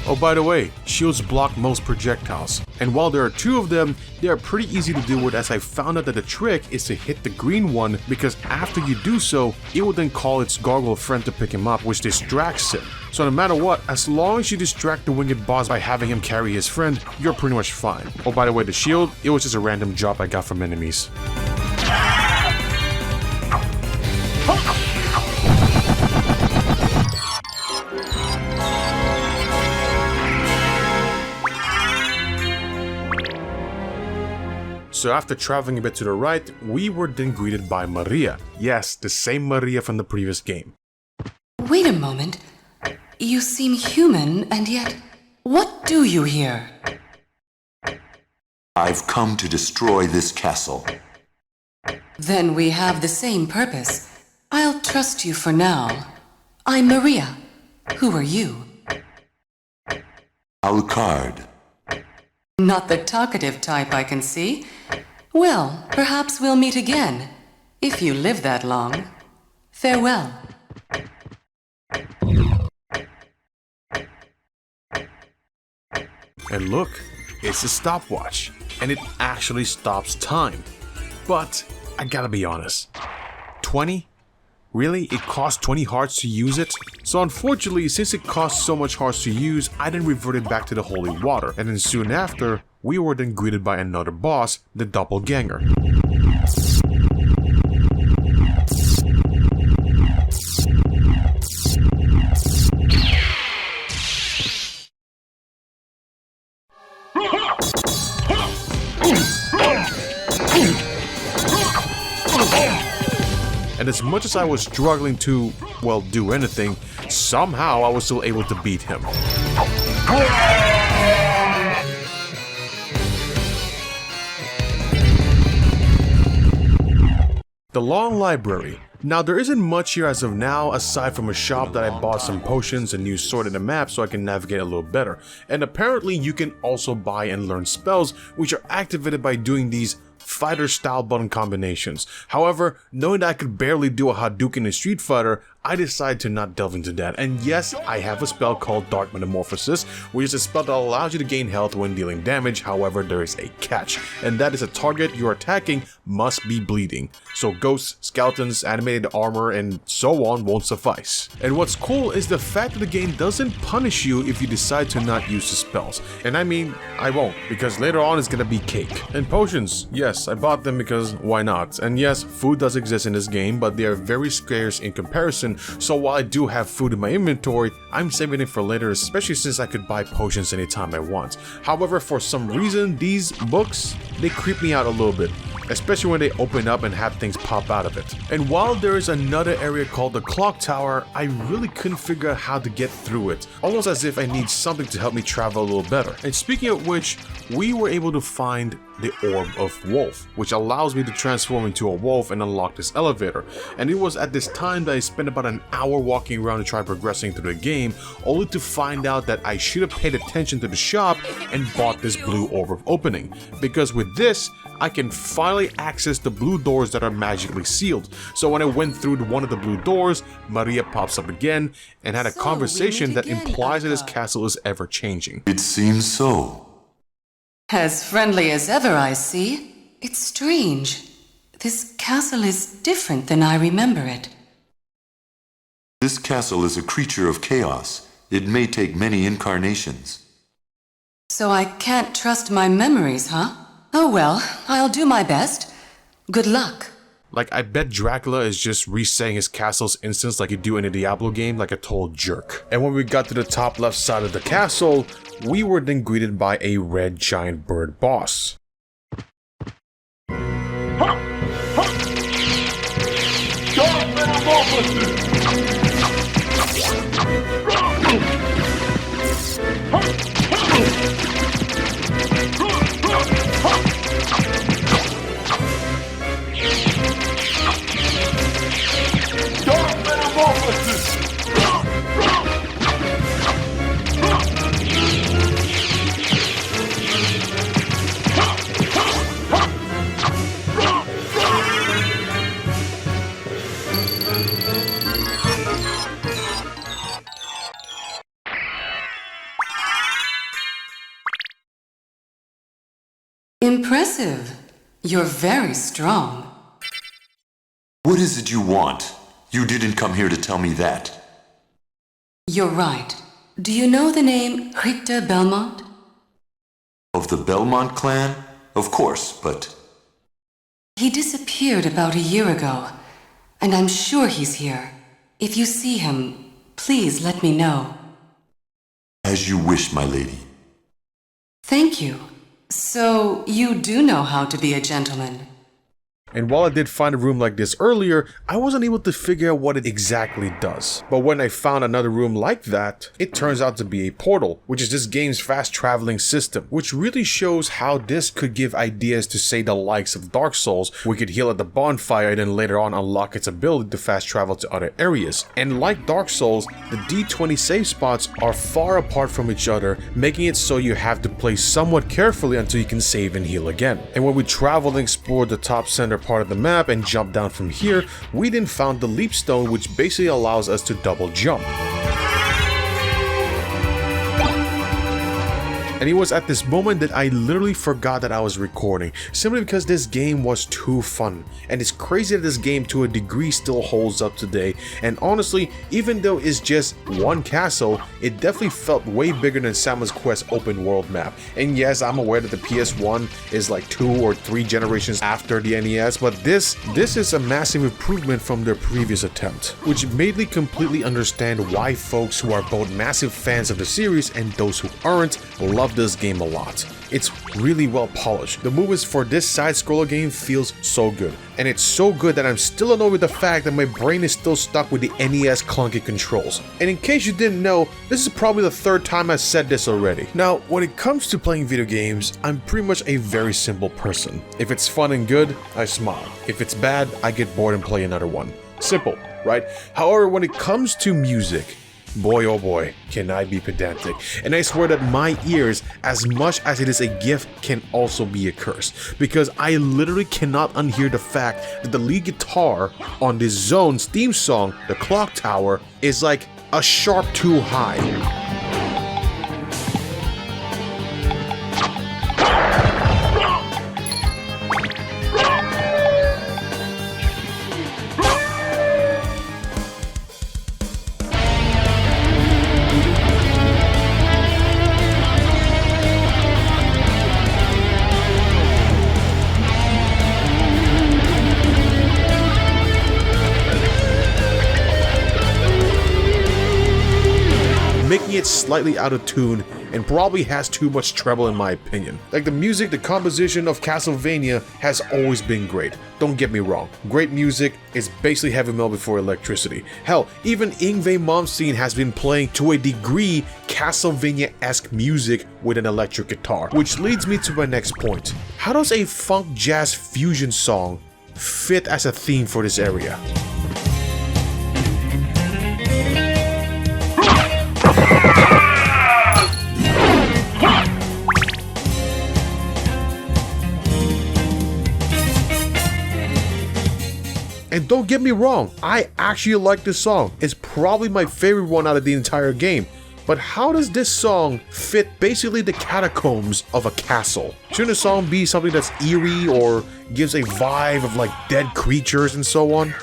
Oh, by the way, shields block most projectiles, and while there are two of them, they are pretty easy to deal with, as I found out that the trick is to hit the green one, because after you do so, it will then call its gargoyle friend to pick him up, which distracts him. So no matter what, as long as you distract the winged boss by having him carry his friend, you're pretty much fine. Oh, by the way, the shield, it was just a random drop I got from enemies. So after traveling a bit to the right, we were then greeted by Maria. Yes, the same Maria from the previous game. Wait a moment. You seem human, and yet, what do you here? I've come to destroy this castle. Then we have the same purpose. I'll trust you for now. I'm Maria. Who are you? Alucard. Not the talkative type, I can see. Well, perhaps we'll meet again. If you live that long, farewell. And look, it's a stopwatch, and it actually stops time. But I gotta be honest, 20? Really? It cost 20 hearts to use it? So unfortunately, since it cost so much hearts to use, I then reverted back to the holy water, and then soon after, we were then greeted by another boss, the doppelganger. And as much as I was struggling to, well, do anything, somehow I was still able to beat him. The Long Library. Now, there isn't much here as of now, aside from a shop that I bought some potions, a new sword, and a map so I can navigate a little better. And apparently you can also buy and learn spells, which are activated by doing these fighter-style button combinations. However, knowing that I could barely do a Hadouken in Street Fighter, I decided to not delve into that. And yes, I have a spell called Dark Metamorphosis, which is a spell that allows you to gain health when dealing damage. However, there is a catch, and that is a target you're attacking must be bleeding. So ghosts, skeletons, animated armor, and so on won't suffice. And what's cool is the fact that the game doesn't punish you if you decide to not use the spells. And I mean, I won't, because later on it's gonna be cake. And potions, yes, I bought them because why not? And yes, food does exist in this game, but they are very scarce in comparison. So while I do have food in my inventory, I'm saving it for later, especially since I could buy potions anytime I want. However, for some reason, these books, they creep me out a little bit, especially when they open up and have things pop out of it. And while there is another area called the Clock Tower, I really couldn't figure out how to get through it, almost as if I need something to help me travel a little better. And speaking of which, we were able to find the Orb of Wolf, which allows me to transform into a wolf and unlock this elevator. And it was at this time that I spent about an hour walking around to try progressing through the game, only to find out that I should have paid attention to the shop and bought this blue orb of opening, because with this, I can finally access the blue doors that are magically sealed. So when I went through one of the blue doors, Maria pops up again and had a conversation that implies that this castle is ever changing. It seems so. As friendly as ever, I see. It's strange. This castle is different than I remember it. This castle is a creature of chaos. It may take many incarnations. So I can't trust my memories, huh? Oh well, I'll do my best. Good luck. Like, I bet Dracula is just re-saying his castle's instance like you do in a Diablo game, like a total jerk. And when we got to the top left side of the castle, we were then greeted by a red giant bird boss. Impressive. You're very strong. What is it you want? You didn't come here to tell me that. You're right. Do you know the name Richter Belmont? Of the Belmont clan? Of course, but... He disappeared about a year ago, and I'm sure he's here. If you see him, please let me know. As you wish, my lady. Thank you. So, you do know how to be a gentleman. And while I did find a room like this earlier, I wasn't able to figure out what it exactly does. But when I found another room like that, it turns out to be a portal, which is this game's fast traveling system, which really shows how this could give ideas to, say, the likes of Dark Souls. We could heal at the bonfire and then later on unlock its ability to fast travel to other areas. And like Dark Souls, the D20 save spots are far apart from each other, making it so you have to play somewhat carefully until you can save and heal again. And when we traveled and explored the top center part of the map and jump down from here, we then found the leap stone, which basically allows us to double jump. And it was at this moment that I literally forgot that I was recording, simply because this game was too fun. And it's crazy that this game to a degree still holds up today, and honestly, even though it's just one castle, it definitely felt way bigger than Samus Quest open world map. And yes, I'm aware that the PS1 is like 2 or 3 generations after the NES, but this is a massive improvement from their previous attempt, which made me completely understand why folks who are both massive fans of the series and those who aren't love this game a lot. It's really well polished. The movements for this side-scroller game feels so good, and it's so good that I'm still annoyed with the fact that my brain is still stuck with the NES clunky controls. And in case you didn't know, this is probably the 3rd time I've said this already. Now, when it comes to playing video games, I'm pretty much a very simple person. If it's fun and good, I smile. If it's bad, I get bored and play another one. Simple, right? However, when it comes to music, boy oh boy, can I be pedantic. And I swear that my ears, as much as it is a gift, can also be a curse. Because I literally cannot unhear the fact that the lead guitar on this Zone's theme song, The Clock Tower, is like a sharp too high. Making it slightly out of tune and probably has too much treble in my opinion. Like the music, the composition of Castlevania has always been great. Don't get me wrong, great music is basically heavy metal before electricity. Hell, even Yngwie Malmsteen has been playing to a degree Castlevania-esque music with an electric guitar. Which leads me to my next point. How does a funk jazz fusion song fit as a theme for this area? And don't get me wrong, I actually like this song. It's probably my favorite one out of the entire game. But how does this song fit basically the catacombs of a castle? Shouldn't the song be something that's eerie or gives a vibe of like dead creatures and so on?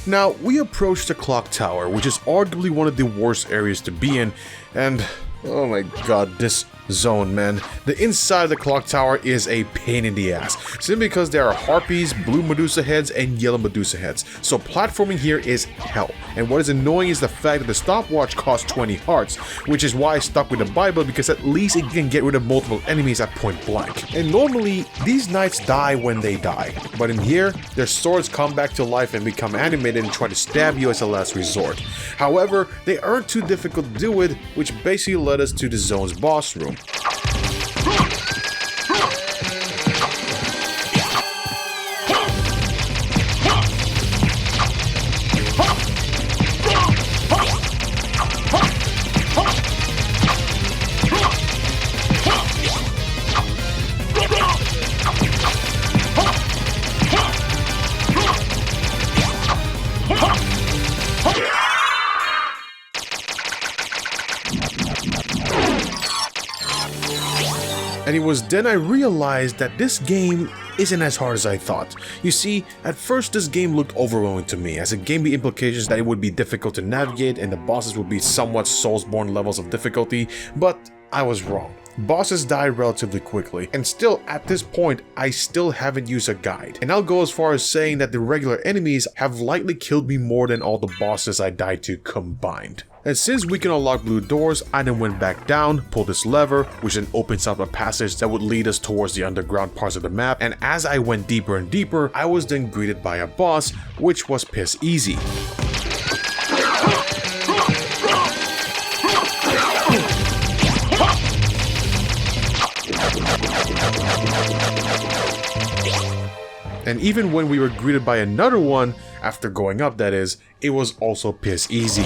Now, we approach the clock tower, which is arguably one of the worst areas to be in, and oh my god, this zone, man. The inside of the clock tower is a pain in the ass, simply because there are harpies, blue Medusa heads, and yellow Medusa heads, so platforming here is hell. And what is annoying is the fact that the stopwatch costs 20 hearts, which is why I stuck with the Bible, because at least it can get rid of multiple enemies at point blank. And normally, these knights die when they die, but in here, their swords come back to life and become animated and try to stab you as a last resort. However, they aren't too difficult to deal with, which basically led us to the zone's boss room. And it was then I realized that this game isn't as hard as I thought. You see, at first this game looked overwhelming to me, as it gave me implications that it would be difficult to navigate and the bosses would be somewhat Soulsborne levels of difficulty, but I was wrong. Bosses die relatively quickly, and still at this point I still haven't used a guide. And I'll go as far as saying that the regular enemies have likely killed me more than all the bosses I died to combined. And since we can unlock blue doors, I then went back down, pulled this lever, which then opens up a passage that would lead us towards the underground parts of the map, and as I went deeper and deeper, I was then greeted by a boss, which was piss easy. And even when we were greeted by another one, after going up that is, it was also piss easy.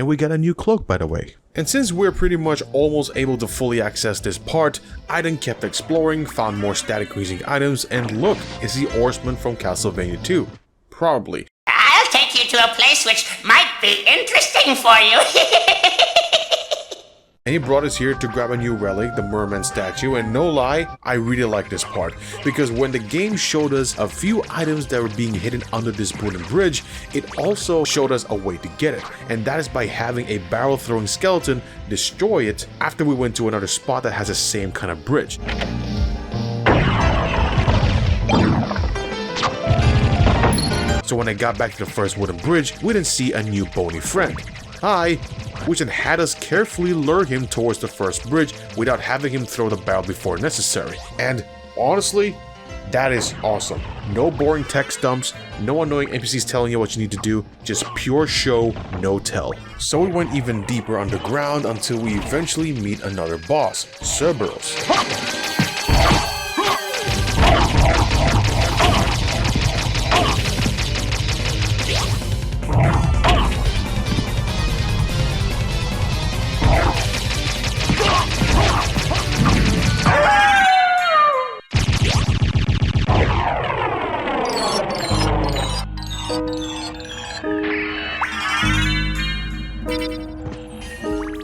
and we got a new cloak, by the way. And since we're pretty much almost able to fully access this part, I then kept exploring, found more static increasing items, and look, it's the Horseman from Castlevania 2. Probably. I'll take you to a place which might be interesting for you. And he brought us here to grab a new relic, the merman statue, and no lie, I really like this part, because when the game showed us a few items that were being hidden under this wooden bridge, it also showed us a way to get it, and that is by having a barrel throwing skeleton destroy it after we went to another spot that has the same kind of bridge. So when I got back to the first wooden bridge, we didn't see a new bony friend. Hi! Which then had us carefully lure him towards the first bridge without having him throw the barrel before necessary. And honestly, that is awesome. No boring text dumps, no annoying NPCs telling you what you need to do, just pure show, no tell. So we went even deeper underground until we eventually meet another boss, Cerberus.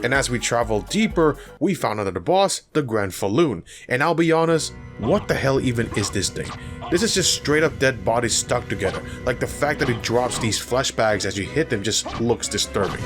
And as we traveled deeper, we found another boss, the Grand Falloon. And I'll be honest, what the hell even is this thing? This is just straight up dead bodies stuck together. Like the fact that it drops these flashbacks as you hit them just looks disturbing.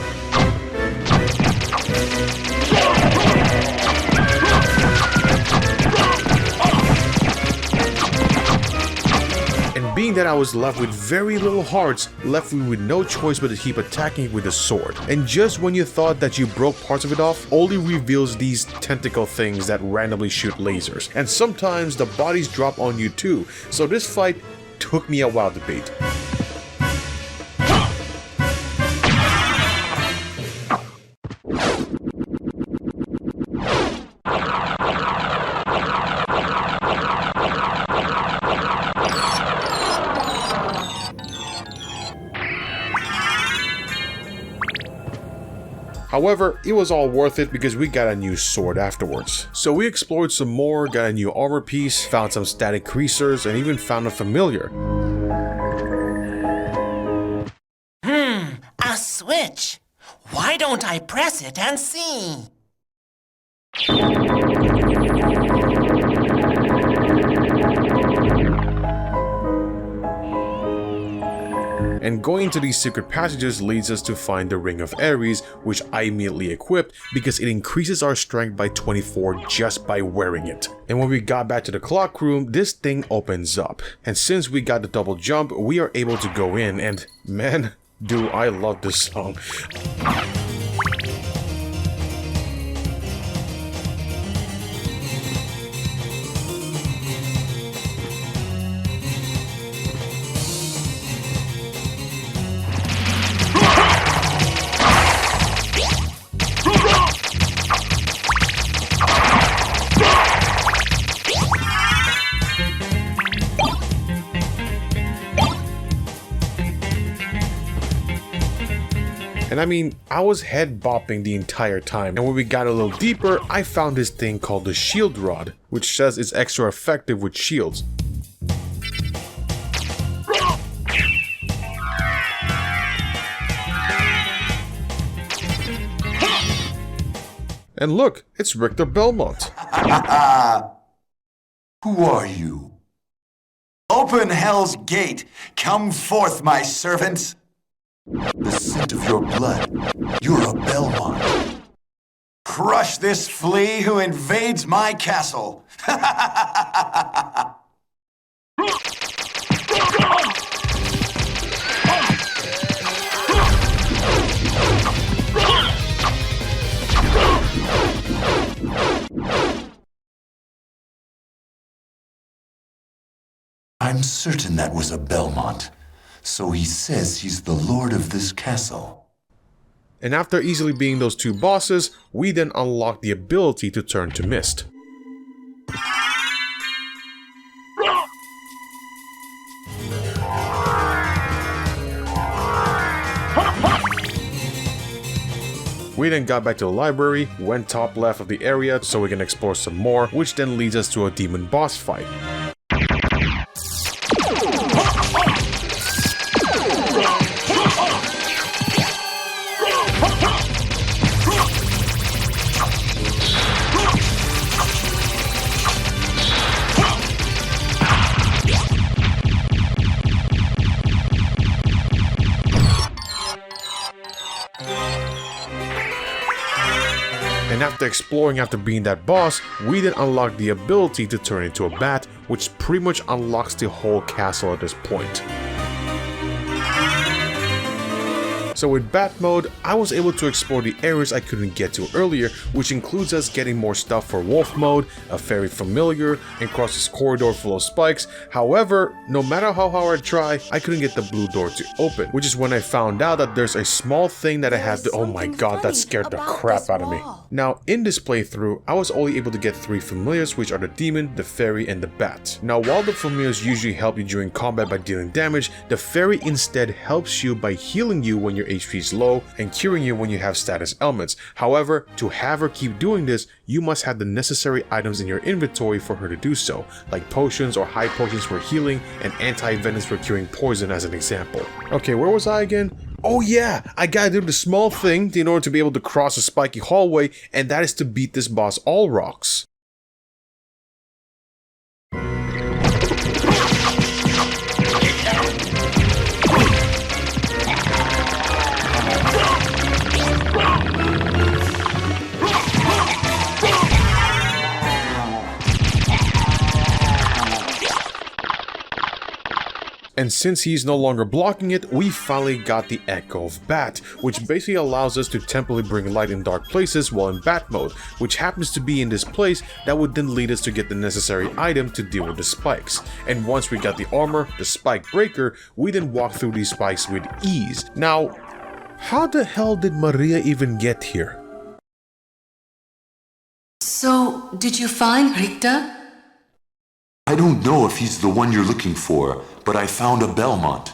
And being that I was left with very little hearts, left me with no choice but to keep attacking it with a sword. And just when you thought that you broke parts of it off, Oli reveals these tentacle things that randomly shoot lasers. And sometimes the bodies drop on you too, so this fight took me a while to beat. However, it was all worth it because we got a new sword afterwards. So we explored some more, got a new armor piece, found some static creasers, and even found a familiar. A switch. Why don't I press it and see? And going to these secret passages leads us to find the Ring of Ares, which I immediately equipped because it increases our strength by 24 just by wearing it. And when we got back to the clock room, this thing opens up. And since we got the double jump, we are able to go in, and man, do I love this song. And I mean, I was head bopping the entire time, and when we got a little deeper, I found this thing called the Shield Rod, which says it's extra effective with shields. And look, it's Richter Belmont. Who are you? Open Hell's Gate! Come forth, my servants! The scent of your blood. You're a Belmont. Crush this flea who invades my castle. I'm certain that was a Belmont. So he says he's the lord of this castle. And after easily beating those two bosses, we then unlock the ability to turn to mist. We then got back to the library, went top left of the area so we can explore some more, which then leads us to a demon boss fight. And after exploring after being that boss, we then unlock the ability to turn into a bat, which pretty much unlocks the whole castle at this point. So with Bat Mode, I was able to explore the areas I couldn't get to earlier, which includes us getting more stuff for Wolf Mode, a fairy familiar, and cross this corridor full of spikes. However, no matter how hard I try, I couldn't get the blue door to open, which is when I found out that there's a small thing that I have to— oh my god, that scared the crap out of me. Now, in this playthrough, I was only able to get 3 familiars, which are the demon, the fairy, and the bat. Now, while the familiars usually help you during combat by dealing damage, the fairy instead helps you by healing you when your HP is low and curing you when you have status ailments. However, to have her keep doing this, you must have the necessary items in your inventory for her to do so, like potions or high potions for healing and anti-venoms for curing poison as an example. Okay, where was I again? Oh yeah, I gotta do the small thing in order to be able to cross a spiky hallway, and that is to beat this boss all rocks. And since he's no longer blocking it, we finally got the Echo of Bat, which basically allows us to temporarily bring light in dark places while in Bat mode, which happens to be in this place that would then lead us to get the necessary item to deal with the spikes. And once we got the armor, the spike breaker, we then walk through these spikes with ease. Now, how the hell did Maria even get here? So, did you find Richter? I don't know if he's the one you're looking for, but I found a Belmont.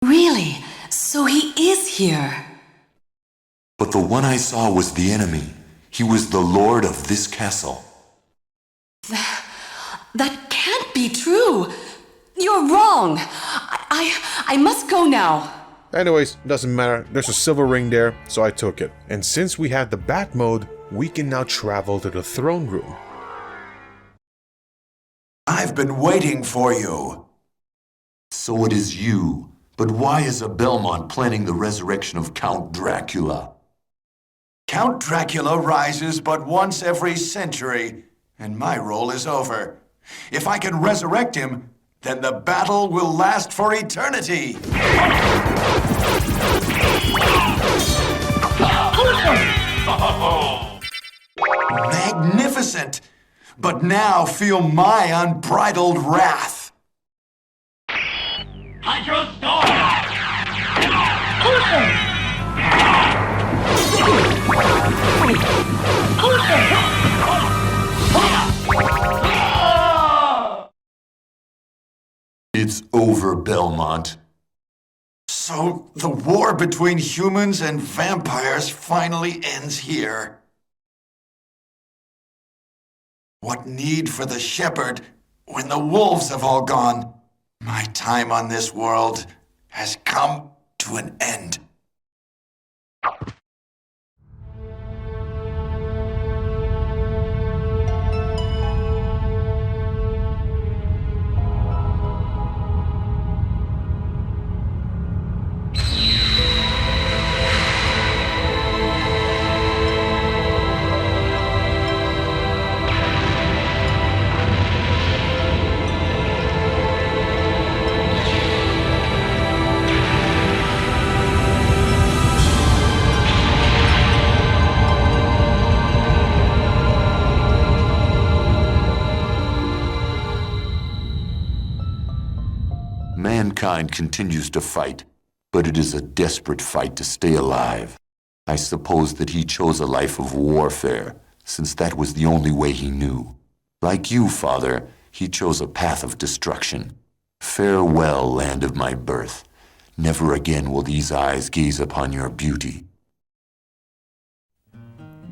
Really? So he is here? But the one I saw was the enemy. He was the lord of this castle. That can't be true. You're wrong. I must go now. Anyways, doesn't matter. There's a silver ring there, so I took it. And since we have the Bat mode, we can now travel to the throne room. I've been waiting for you. So it is you. But why is a Belmont planning the resurrection of Count Dracula? Count Dracula rises but once every century, and my role is over. If I can resurrect him, then the battle will last for eternity. Magnificent! But now feel my unbridled wrath. It's over, Belmont. So the war between humans and vampires finally ends here. What need for the shepherd when the wolves have all gone? My time on this world has come to an end. Mankind continues to fight, but it is a desperate fight to stay alive. I suppose that he chose a life of warfare, since that was the only way he knew. Like you, Father, he chose a path of destruction. Farewell, land of my birth. Never again will these eyes gaze upon your beauty.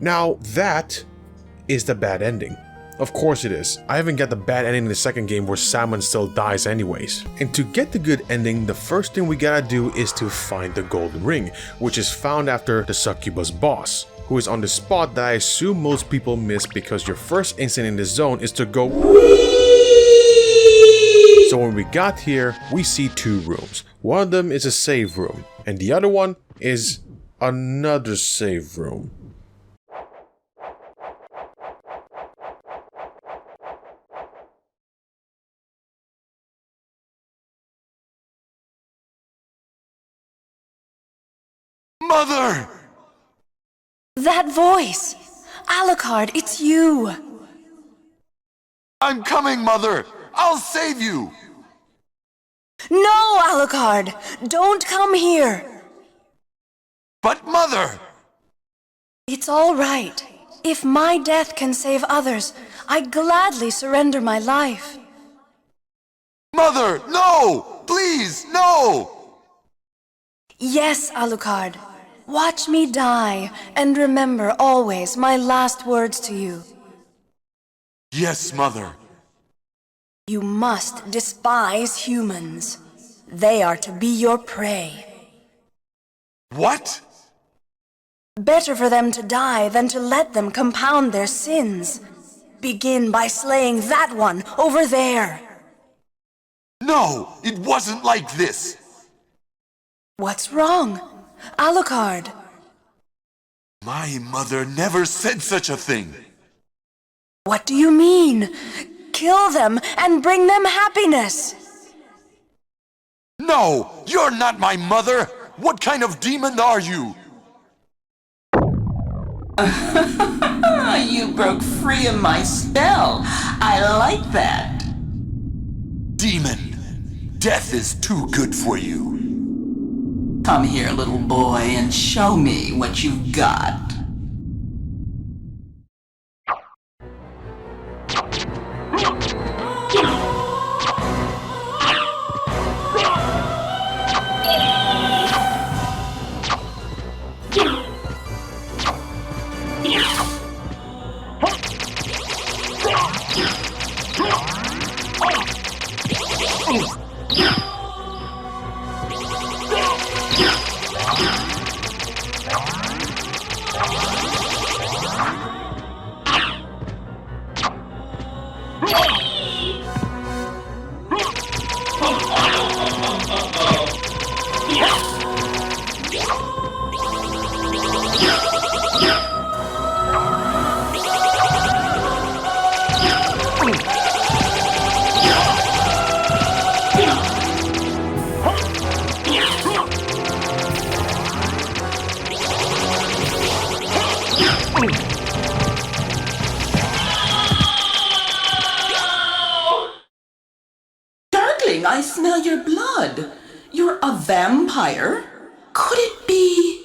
Now, that is the bad ending. Of course it is. I haven't got the bad ending in the second game where Salmon still dies anyways. And to get the good ending, the first thing we gotta do is to find the golden ring, which is found after the succubus boss, who is on the spot that I assume most people miss because your first instinct in this zone is to go. So when we got here, we see two rooms. One of them is a save room, and the other one is another save room. Mother! That voice! Alucard, it's you! I'm coming, Mother! I'll save you! No, Alucard! Don't come here! But Mother! It's all right. If my death can save others, I gladly surrender my life. Mother, no! Please, no! Yes, Alucard. Watch me die, and remember always my last words to you. Yes, Mother. You must despise humans. They are to be your prey. What? Better for them to die than to let them compound their sins. Begin by slaying that one over there. No, it wasn't like this. What's wrong? Alucard. My mother never said such a thing. What do you mean? Kill them and bring them happiness. No, you're not my mother. What kind of demon are you? You broke free of my spell. I like that. Demon, death is too good for you. Come here, little boy, and show me what you've got. I smell your blood. You're a vampire? Could it be?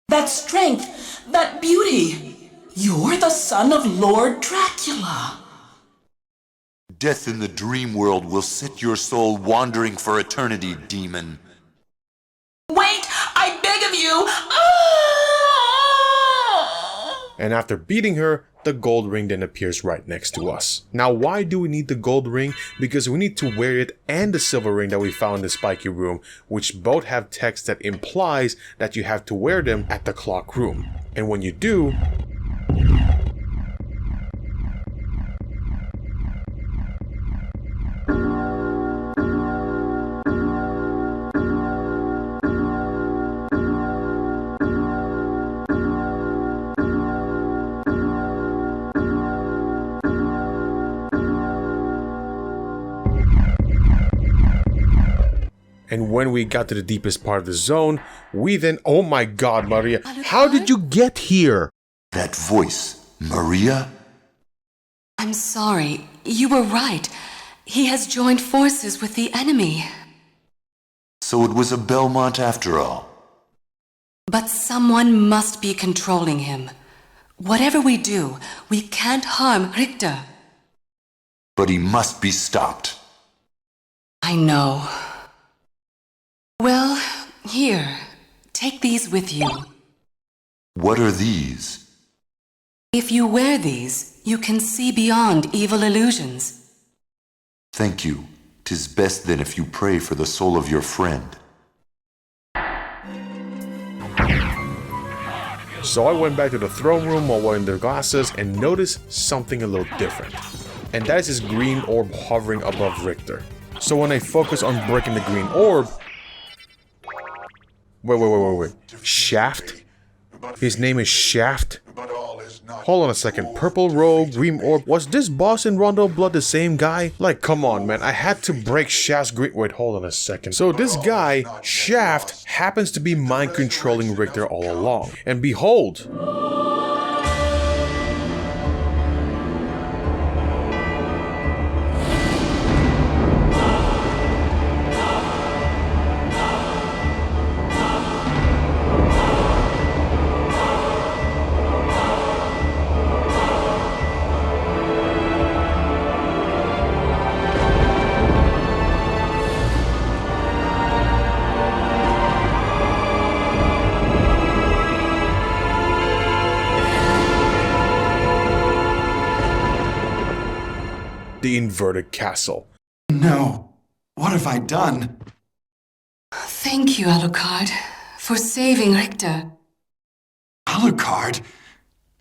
That strength, that beauty. You're the son of Lord Dracula. Death in the dream world will set your soul wandering for eternity, demon. Wait, I beg of you! Ah! And after beating her, the gold ring then appears right next to us. Now, why do we need the gold ring? Because we need to wear it and the silver ring that we found in the spiky room, which both have text that implies that you have to wear them at the clock room. And when you do, and when we got to the deepest part of the zone, we then... Oh my god, Maria. How did you get here? That voice, Maria? I'm sorry. You were right. He has joined forces with the enemy. So it was a Belmont after all. But someone must be controlling him. Whatever we do, we can't harm Richter. But he must be stopped. I know. Well, here, take these with you. What are these? If you wear these, you can see beyond evil illusions. Thank you. 'Tis best then if you pray for the soul of your friend. So I went back to the throne room while wearing the glasses and noticed something a little different. And that is this green orb hovering above Richter. So when I focus on breaking the green orb... Wait. Shaft? His name is Shaft? Hold on a second. Purple robe, green orb. Was this boss in Rondo of Blood the same guy? Like, come on, man. I had to break Shaft's green... Wait, hold on a second. So this guy, Shaft, happens to be mind-controlling Richter all along. And behold... the inverted castle. No. What have I done? Thank you, Alucard, for saving Richter. Alucard?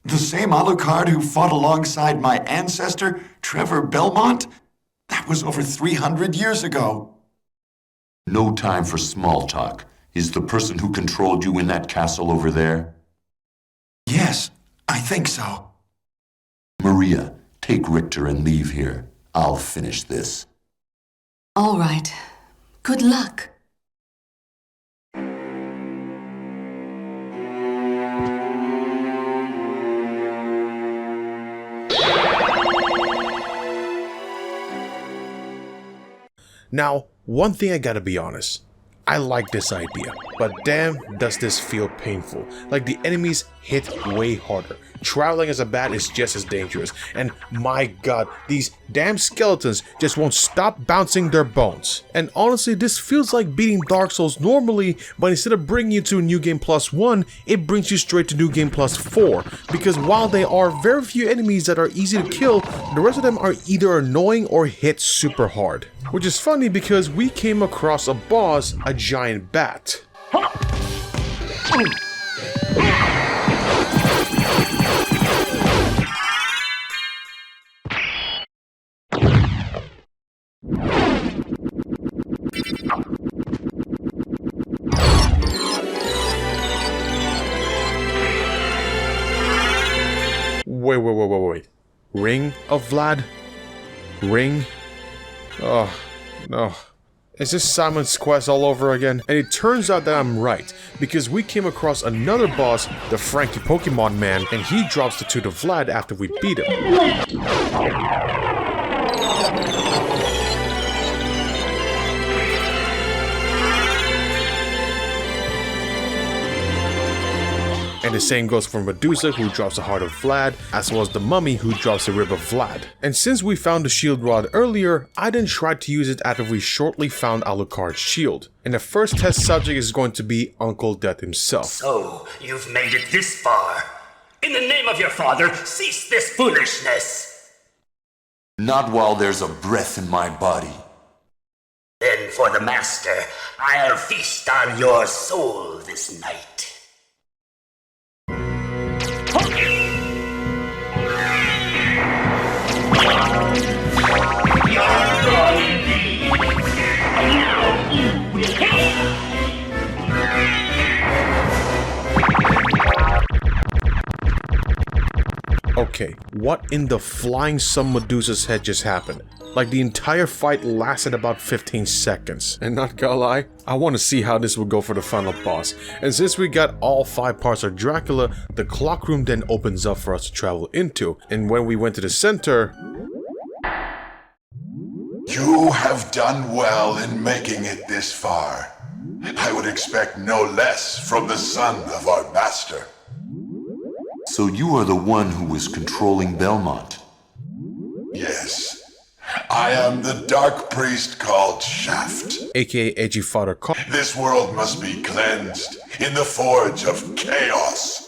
The same Alucard who fought alongside my ancestor, Trevor Belmont? That was over 300 years ago. No time for small talk. Is the person who controlled you in that castle over there? Yes, I think so. Maria, take Richter and leave here. I'll finish this. All right. Good luck. Now, one thing I gotta be honest. I like this idea, but damn does this feel painful. Like the enemies hit way harder. Traveling as a bat is just as dangerous, and my god, these damn skeletons just won't stop bouncing their bones. And honestly, this feels like beating Dark Souls normally, but instead of bringing you to New Game Plus 1, it brings you straight to New Game Plus 4, because while there are very few enemies that are easy to kill, the rest of them are either annoying or hit super hard. Which is funny because we came across a boss, a giant bat. Wait. Ring of Vlad? Ring? Oh, no. Is this Simon's Quest all over again? And it turns out that I'm right, because we came across another boss, the Frankie Pokemon Man, and he drops the Tooth of Vlad after we beat him. And the same goes for Medusa, who drops the heart of Vlad, as well as the Mummy, who drops the rib of Vlad. And since we found the shield rod earlier, I didn't try to use it after we shortly found Alucard's shield. And the first test subject is going to be Uncle Death himself. So, you've made it this far. In the name of your father, cease this foolishness! Not while there's a breath in my body. Then for the Master, I'll feast on your soul this night. Okay, what in the flying sun Medusa's head just happened? Like the entire fight lasted about 15 seconds. And not gonna lie, I want to see how this will go for the final boss. And since we got all 5 parts of Dracula, the clock room then opens up for us to travel into. And when we went to the center... You have done well in making it this far. I would expect no less from the son of our master. So you are the one who was controlling Belmont? Yes. I am the dark priest called Shaft. aka Edgy Father. This world must be cleansed in the forge of chaos.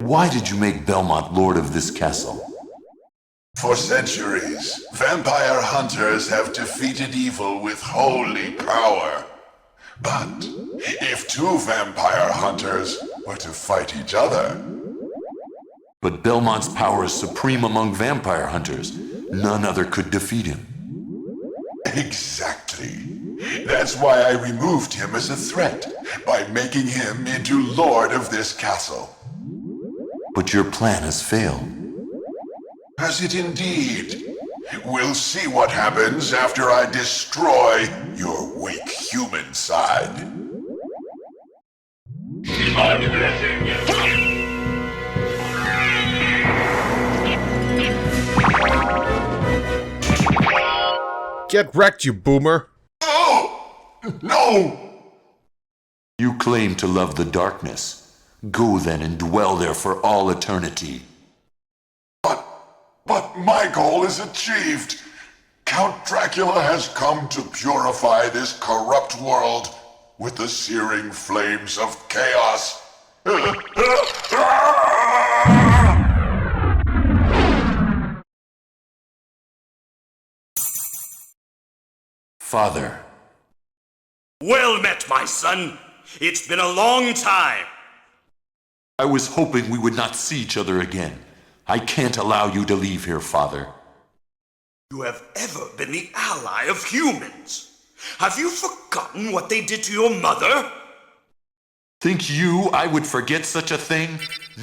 Why did you make Belmont lord of this castle? For centuries, vampire hunters have defeated evil with holy power. But if two vampire hunters were to fight each other... But Belmont's power is supreme among vampire hunters. None other could defeat him. Exactly. That's why I removed him as a threat, by making him into lord of this castle. But your plan has failed. Has it indeed? We'll see what happens after I destroy your weak human side. Get wrecked, you boomer! Oh! No! You claim to love the darkness. Go then and dwell there for all eternity. But my goal is achieved. Count Dracula has come to purify this corrupt world with the searing flames of chaos. Father. Well met, my son. It's been a long time. I was hoping we would not see each other again. I can't allow you to leave here, Father. You have ever been the ally of humans. Have you forgotten what they did to your mother? Think you I would forget such a thing?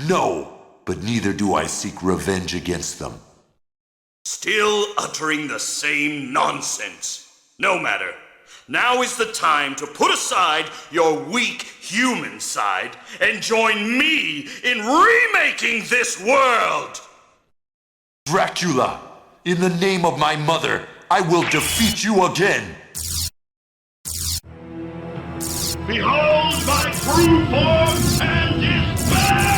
No, but neither do I seek revenge against them. Still uttering the same nonsense. No matter. Now is the time to put aside your weak human side and join me in remaking this world! Dracula, in the name of my mother, I will defeat you again! Behold my true form and despair!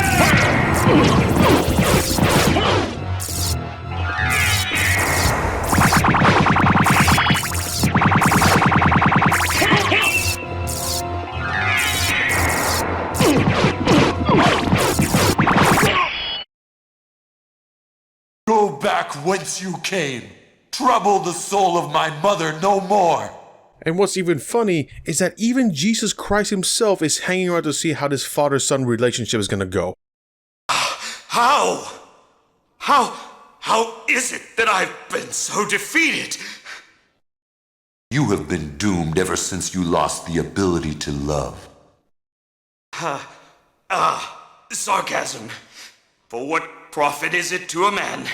Go back whence you came. Trouble the soul of my mother no more. And what's even funny is that even Jesus Christ himself is hanging around to see how this father-son relationship is gonna go. How is it that I've been so defeated? You have been doomed ever since you lost the ability to love. Sarcasm. For what profit is it to a man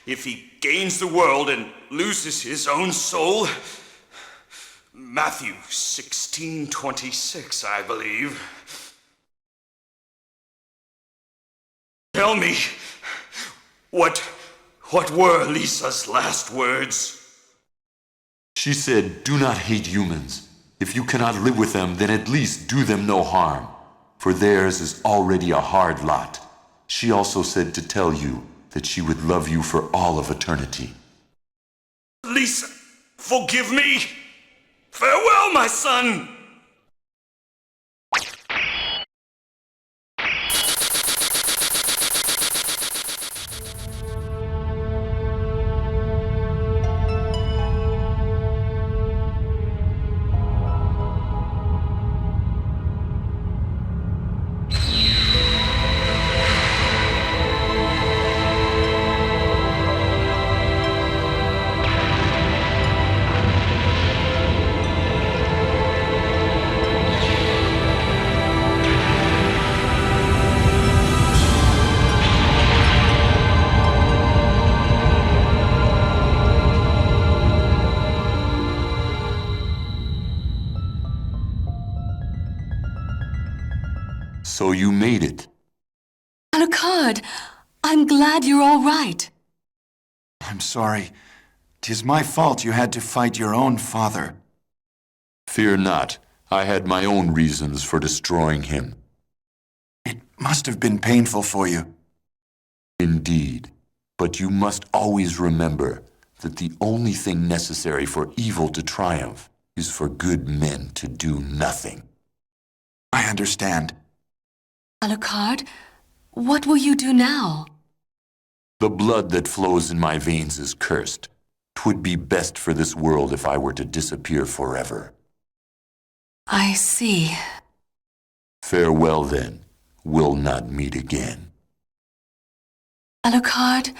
if he gains the world and loses his own soul? Matthew 16:26, I believe. Tell me, what were Lisa's last words? She said, do not hate humans. If you cannot live with them, then at least do them no harm, for theirs is already a hard lot. She also said to tell you that she would love you for all of eternity. Lisa, forgive me! Farewell, my son! So you made it. Alucard, I'm glad you're all right. I'm sorry. 'Tis my fault you had to fight your own father. Fear not. I had my own reasons for destroying him. It must have been painful for you. Indeed. But you must always remember that the only thing necessary for evil to triumph is for good men to do nothing. I understand. Alucard, What will you do now? The blood that flows in my veins is cursed. 'Twould be best for this world if I were to disappear forever. I see. Farewell then. We'll not meet again. Alucard?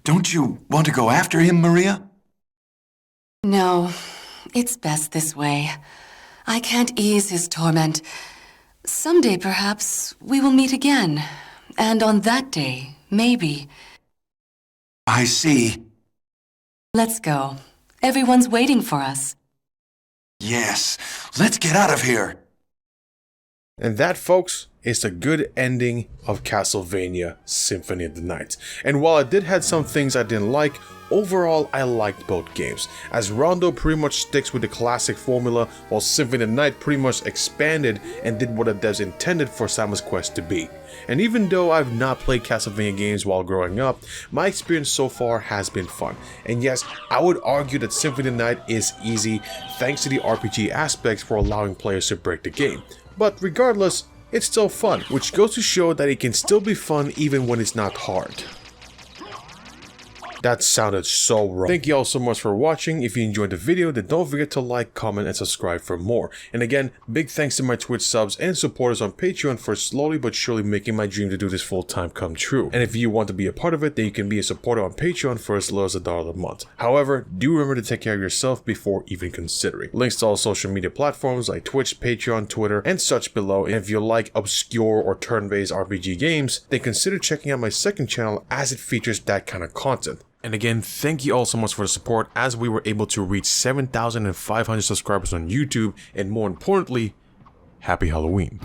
Don't you want to go after him, Maria? No, it's best this way. I can't ease his torment. Someday, perhaps, we will meet again. And on that day, maybe. I see. Let's go. Everyone's waiting for us. Yes, let's get out of here. And that, folks, is the good ending of Castlevania Symphony of the Night. And while I did have some things I didn't like, overall I liked both games, as Rondo pretty much sticks with the classic formula, while Symphony of the Night pretty much expanded and did what the devs intended for Simon's Quest to be. And even though I've not played Castlevania games while growing up, my experience so far has been fun. And yes, I would argue that Symphony of the Night is easy thanks to the RPG aspects for allowing players to break the game. But regardless, it's still fun, which goes to show that it can still be fun even when it's not hard. That sounded so wrong. Thank you all so much for watching. If you enjoyed the video, then don't forget to like, comment, and subscribe for more. And again, big thanks to my Twitch subs and supporters on Patreon for slowly but surely making my dream to do this full time come true. And if you want to be a part of it, then you can be a supporter on Patreon for as low as $1 a month. However, do remember to take care of yourself before even considering. Links to all social media platforms like Twitch, Patreon, Twitter, and such below. And if you like obscure or turn-based RPG games, then consider checking out my second channel as it features that kind of content. And again, thank you all so much for the support as we were able to reach 7,500 subscribers on YouTube, and more importantly, happy Halloween.